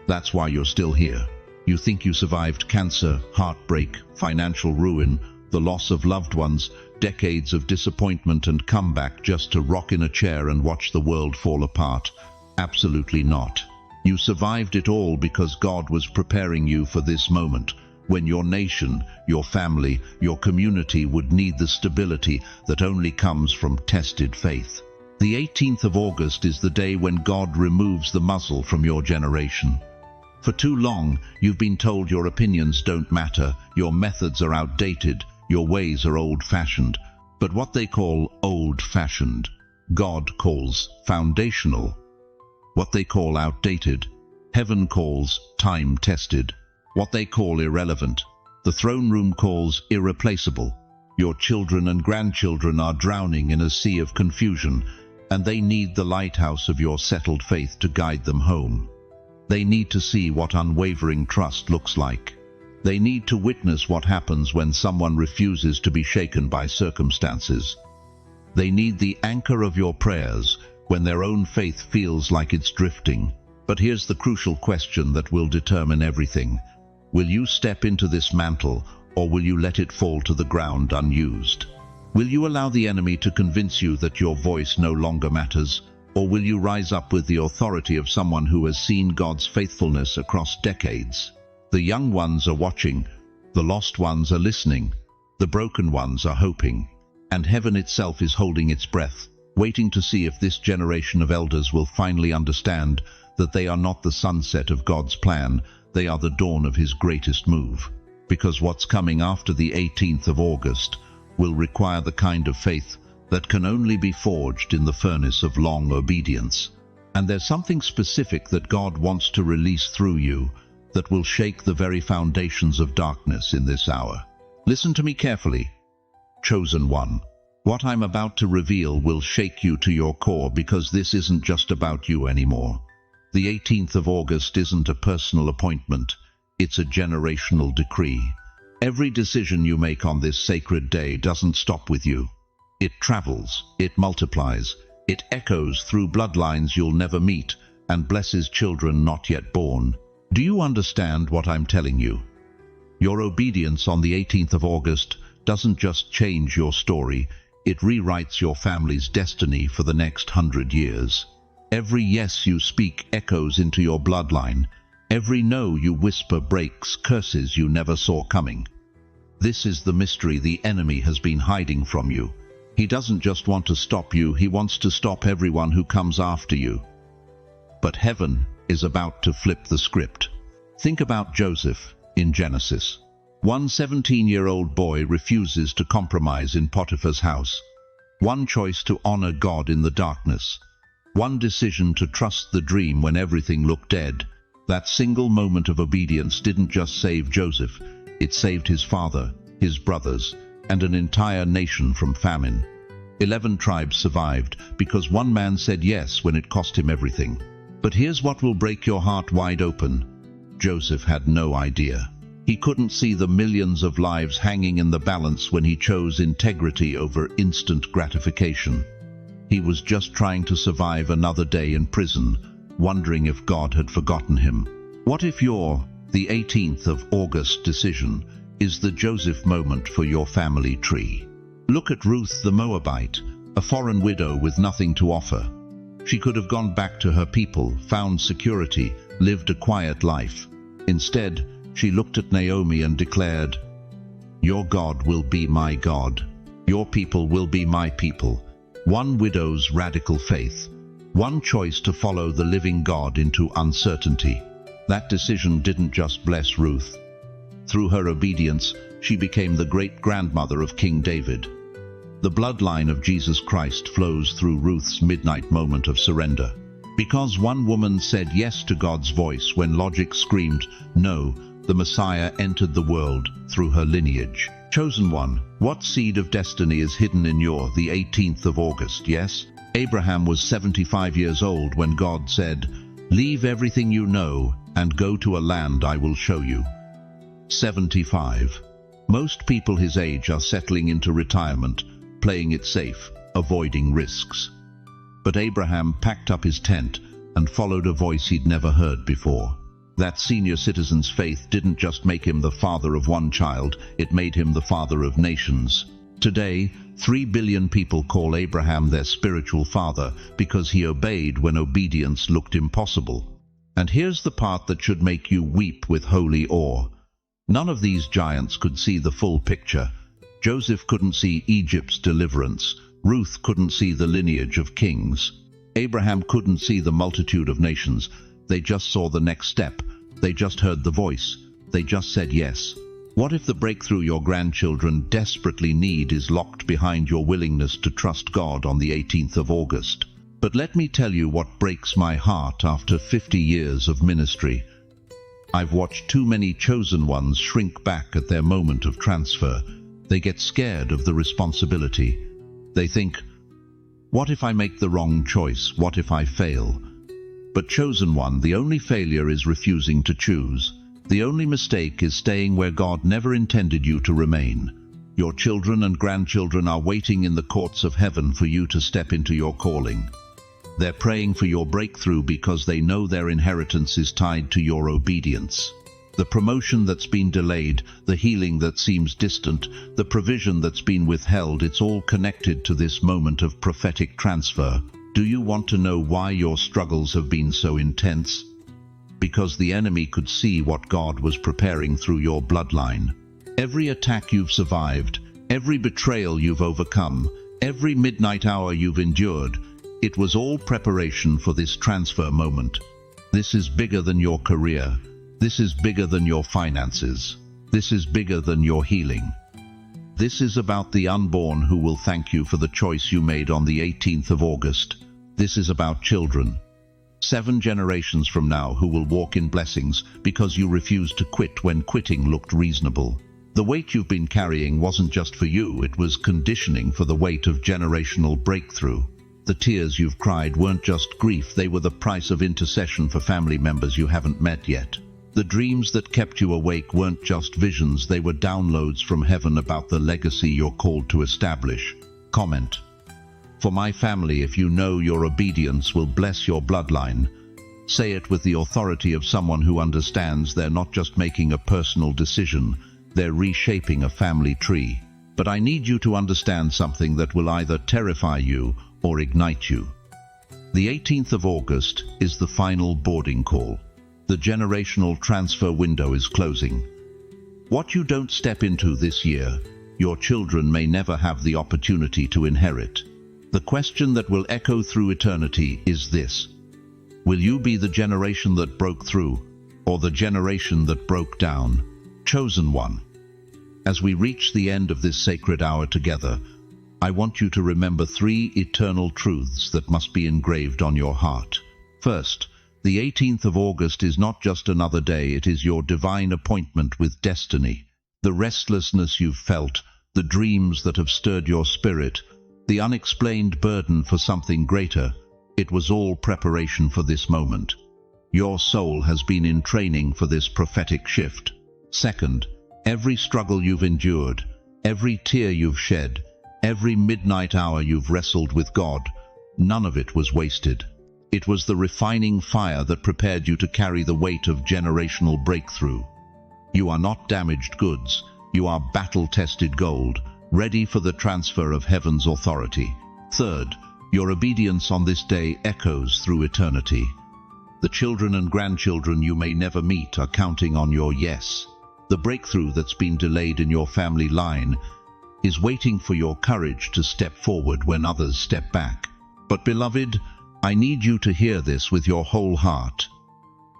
Speaker 1: That's why you're still here. You think you survived cancer, heartbreak, financial ruin, the loss of loved ones, decades of disappointment and comeback just to rock in a chair and watch the world fall apart. Absolutely not. You survived it all because God was preparing you for this moment, when your nation, your family, your community would need the stability that only comes from tested faith. The 18th of August is the day when God removes the muzzle from your generation. For too long, you've been told your opinions don't matter, your methods are outdated, your ways are old-fashioned. But what they call old-fashioned, God calls foundational. What they call outdated, heaven calls time-tested. What they call irrelevant, the throne room calls irreplaceable. Your children and grandchildren are drowning in a sea of confusion, and they need the lighthouse of your settled faith to guide them home. They need to see what unwavering trust looks like. They need to witness what happens when someone refuses to be shaken by circumstances. They need the anchor of your prayers when their own faith feels like it's drifting. But here's the crucial question that will determine everything. Will you step into this mantle, or will you let it fall to the ground unused? Will you allow the enemy to convince you that your voice no longer matters, or will you rise up with the authority of someone who has seen God's faithfulness across decades? The young ones are watching, the lost ones are listening, the broken ones are hoping, and heaven itself is holding its breath, waiting to see if this generation of elders will finally understand that they are not the sunset of God's plan, they are the dawn of His greatest move. Because what's coming after the 18th of August will require the kind of faith that can only be forged in the furnace of long obedience. And there's something specific that God wants to release through you that will shake the very foundations of darkness in this hour. Listen to me carefully. Chosen one, what I'm about to reveal will shake you to your core, because this isn't just about you anymore. The 18th of August isn't a personal appointment, it's a generational decree. Every decision you make on this sacred day doesn't stop with you. It travels, it multiplies, it echoes through bloodlines you'll never meet, and blesses children not yet born. Do you understand what I'm telling you? Your obedience on the 18th of August doesn't just change your story, it rewrites your family's destiny for the next 100 years. Every yes you speak echoes into your bloodline. Every no you whisper breaks curses you never saw coming. This is the mystery the enemy has been hiding from you. He doesn't just want to stop you, he wants to stop everyone who comes after you. But heaven is about to flip the script. Think about Joseph in Genesis. One 17-year-old boy refuses to compromise in Potiphar's house. One choice to honor God in the darkness. One decision to trust the dream when everything looked dead. That single moment of obedience didn't just save Joseph, it saved his father, his brothers, and an entire nation from famine. 11 tribes survived because one man said yes when it cost him everything. But here's what will break your heart wide open. Joseph had no idea. He couldn't see the millions of lives hanging in the balance when he chose integrity over instant gratification. He was just trying to survive another day in prison, wondering if God had forgotten him. What if the 18th of August decision is the Joseph moment for your family tree? Look at Ruth the Moabite, a foreign widow with nothing to offer. She could have gone back to her people, found security, lived a quiet life. Instead, she looked at Naomi and declared, "Your God will be my God. Your people will be my people." One widow's radical faith. One choice to follow the living God into uncertainty. That decision didn't just bless Ruth. Through her obedience, she became the great-grandmother of King David. The bloodline of Jesus Christ flows through Ruth's midnight moment of surrender. Because one woman said yes to God's voice when logic screamed no, the Messiah entered the world through her lineage. Chosen one, what seed of destiny is hidden in the 18th of August, yes? Abraham was 75 years old when God said, "Leave everything you know and go to a land I will show you." 75. Most people his age are settling into retirement, playing it safe, avoiding risks. But Abraham packed up his tent and followed a voice he'd never heard before. That senior citizen's faith didn't just make him the father of one child, it made him the father of nations. Today, 3 billion people call Abraham their spiritual father because he obeyed when obedience looked impossible. And here's the part that should make you weep with holy awe. None of these giants could see the full picture. Joseph couldn't see Egypt's deliverance. Ruth couldn't see the lineage of kings. Abraham couldn't see the multitude of nations. They just saw the next step. They just heard the voice. They just said yes. What if the breakthrough your grandchildren desperately need is locked behind your willingness to trust God on the 18th of August? But let me tell you what breaks my heart after 50 years of ministry. I've watched too many chosen ones shrink back at their moment of transfer. They get scared of the responsibility. They think, what if I make the wrong choice? What if I fail? But chosen one, the only failure is refusing to choose. The only mistake is staying where God never intended you to remain. Your children and grandchildren are waiting in the courts of heaven for you to step into your calling. They're praying for your breakthrough because they know their inheritance is tied to your obedience. The promotion that's been delayed, the healing that seems distant, the provision that's been withheld, it's all connected to this moment of prophetic transfer. Do you want to know why your struggles have been so intense? Because the enemy could see what God was preparing through your bloodline. Every attack you've survived, every betrayal you've overcome, every midnight hour you've endured, it was all preparation for this transfer moment. This is bigger than your career. This is bigger than your finances. This is bigger than your healing. This is about the unborn who will thank you for the choice you made on the 18th of August. This is about children. 7 generations from now who will walk in blessings because you refused to quit when quitting looked reasonable. The weight you've been carrying wasn't just for you, it was conditioning for the weight of generational breakthrough. The tears you've cried weren't just grief, they were the price of intercession for family members you haven't met yet. The dreams that kept you awake weren't just visions, they were downloads from heaven about the legacy you're called to establish. Comment. For my family, if you know your obedience will bless your bloodline, say it with the authority of someone who understands they're not just making a personal decision, they're reshaping a family tree. But I need you to understand something that will either terrify you or ignite you. The 18th of August is the final boarding call. The generational transfer window is closing. What you don't step into this year, your children may never have the opportunity to inherit. The question that will echo through eternity is this: will you be the generation that broke through, or the generation that broke down? Chosen one. As we reach the end of this sacred hour together, I want you to remember 3 eternal truths that must be engraved on your heart. First, the 18th of August is not just another day, it is your divine appointment with destiny. The restlessness you've felt, the dreams that have stirred your spirit, the unexplained burden for something greater, it was all preparation for this moment. Your soul has been in training for this prophetic shift. Second, every struggle you've endured, every tear you've shed, every midnight hour you've wrestled with God, none of it was wasted. It was the refining fire that prepared you to carry the weight of generational breakthrough. You are not damaged goods, you are battle-tested gold, ready for the transfer of heaven's authority. Third, your obedience on this day echoes through eternity. The children and grandchildren you may never meet are counting on your yes. The breakthrough that's been delayed in your family line is waiting for your courage to step forward when others step back. But beloved, I need you to hear this with your whole heart.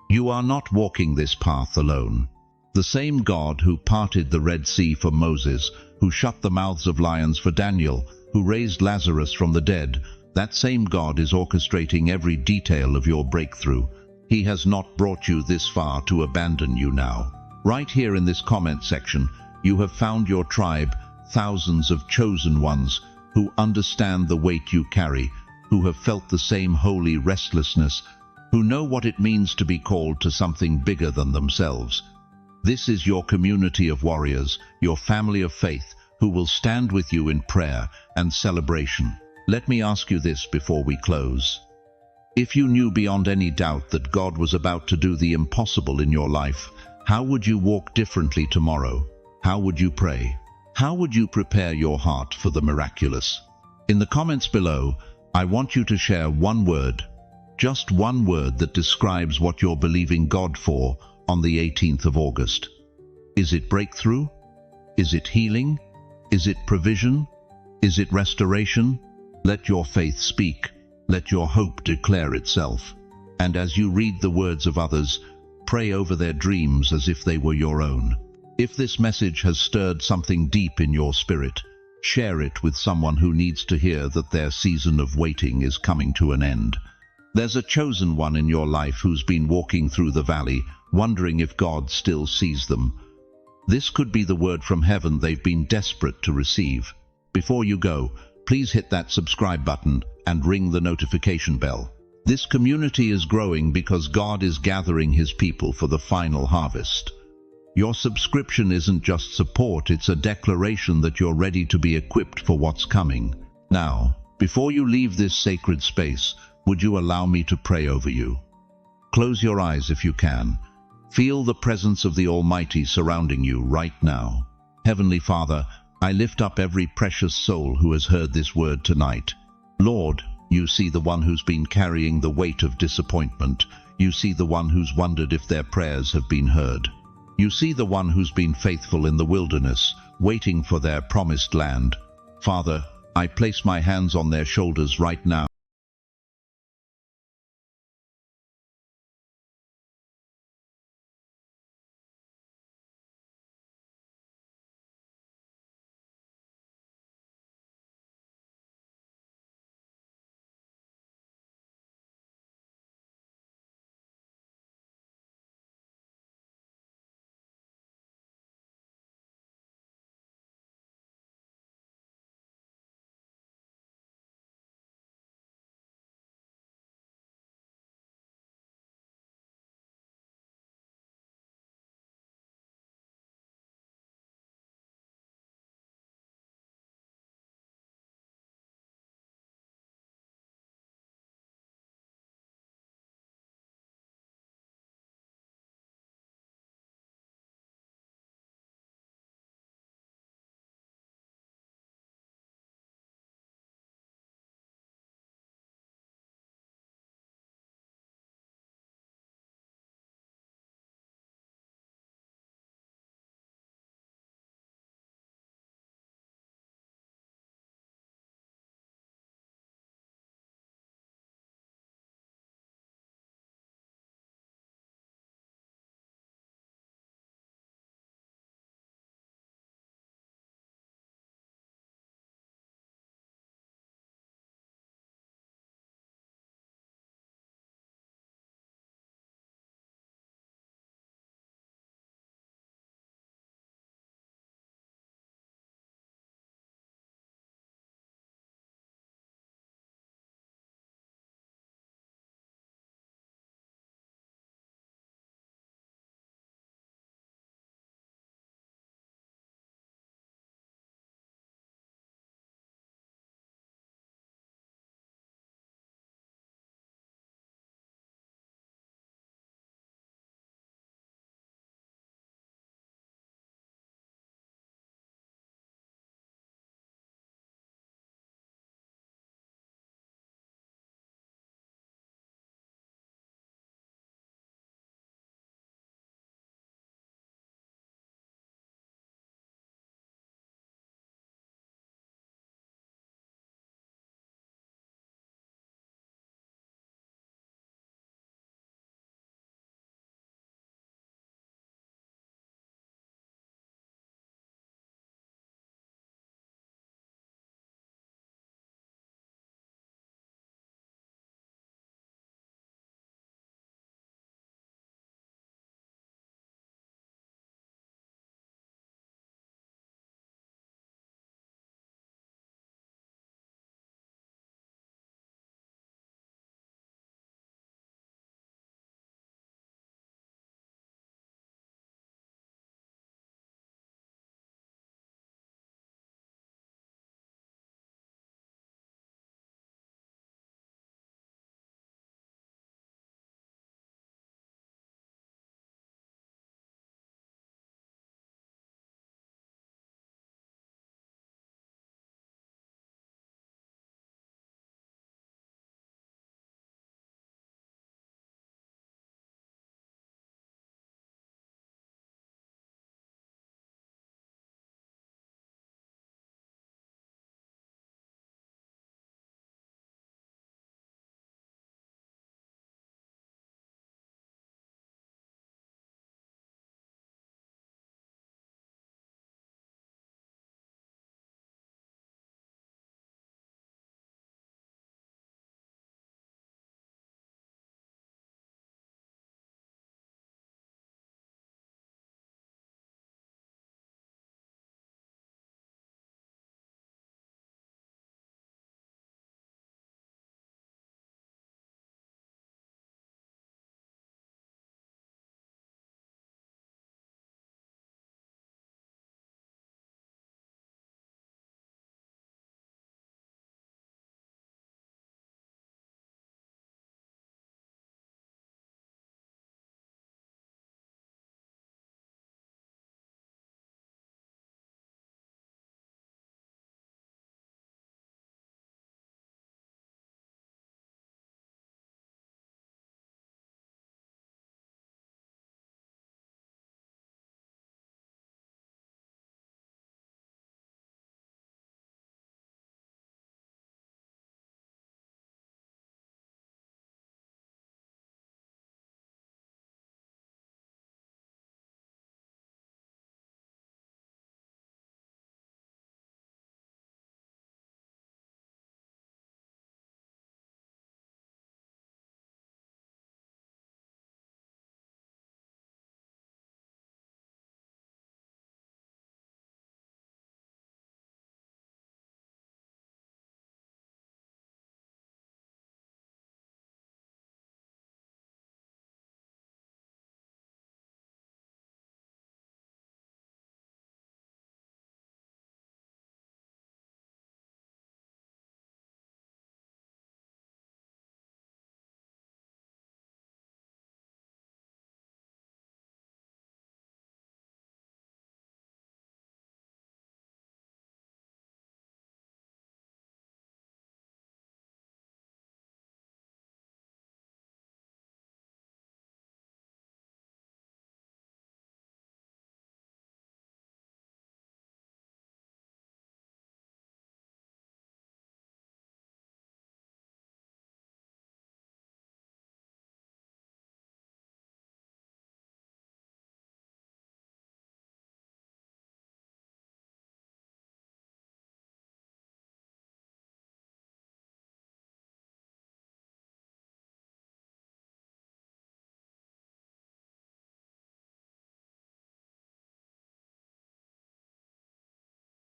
Speaker 1: You are not walking this path alone. The same God who parted the Red Sea for Moses, who shut the mouths of lions for Daniel, who raised Lazarus from the dead, that same God is orchestrating every detail of your breakthrough. He has not brought you this far to abandon you now. Right here in this comment section, you have found your tribe, thousands of chosen ones who understand the weight you carry, who have felt the same holy restlessness, who know what it means to be called to something bigger than themselves. This is your community of warriors, your family of faith, who will stand with you in prayer and celebration. Let me ask you this before we close. If you knew beyond any doubt that God was about to do the impossible in your life, how would you walk differently tomorrow? How would you pray? How would you prepare your heart for the miraculous? In the comments below, I want you to share one word, just one word that describes what you're believing God for on the 18th of August. Is it breakthrough? Is it healing? Is it provision? Is it restoration? Let your faith speak. Let your hope declare itself. And as you read the words of others, pray over their dreams as if they were your own. If this message has stirred something deep in your spirit, share it with someone who needs to hear that their season of waiting is coming to an end. There's a chosen one in your life who's been walking through the valley, wondering if God still sees them. This could be the word from heaven they've been desperate to receive. Before you go, please hit that subscribe button and ring the notification bell. This community is growing because God is gathering His people for the final harvest. Your subscription isn't just support, it's a declaration that you're ready to be equipped for what's coming. Now, before you leave this sacred space, would you allow me to pray over you? Close your eyes if you can, Feel the presence of the Almighty surrounding you right now. Heavenly Father, I lift up every precious soul who has heard this word tonight. Lord, you see the one who's been carrying the weight of disappointment. You see the one who's wondered if their prayers have been heard. You see the one who's been faithful in the wilderness, waiting for their promised land. Father, I place my hands on their shoulders right now.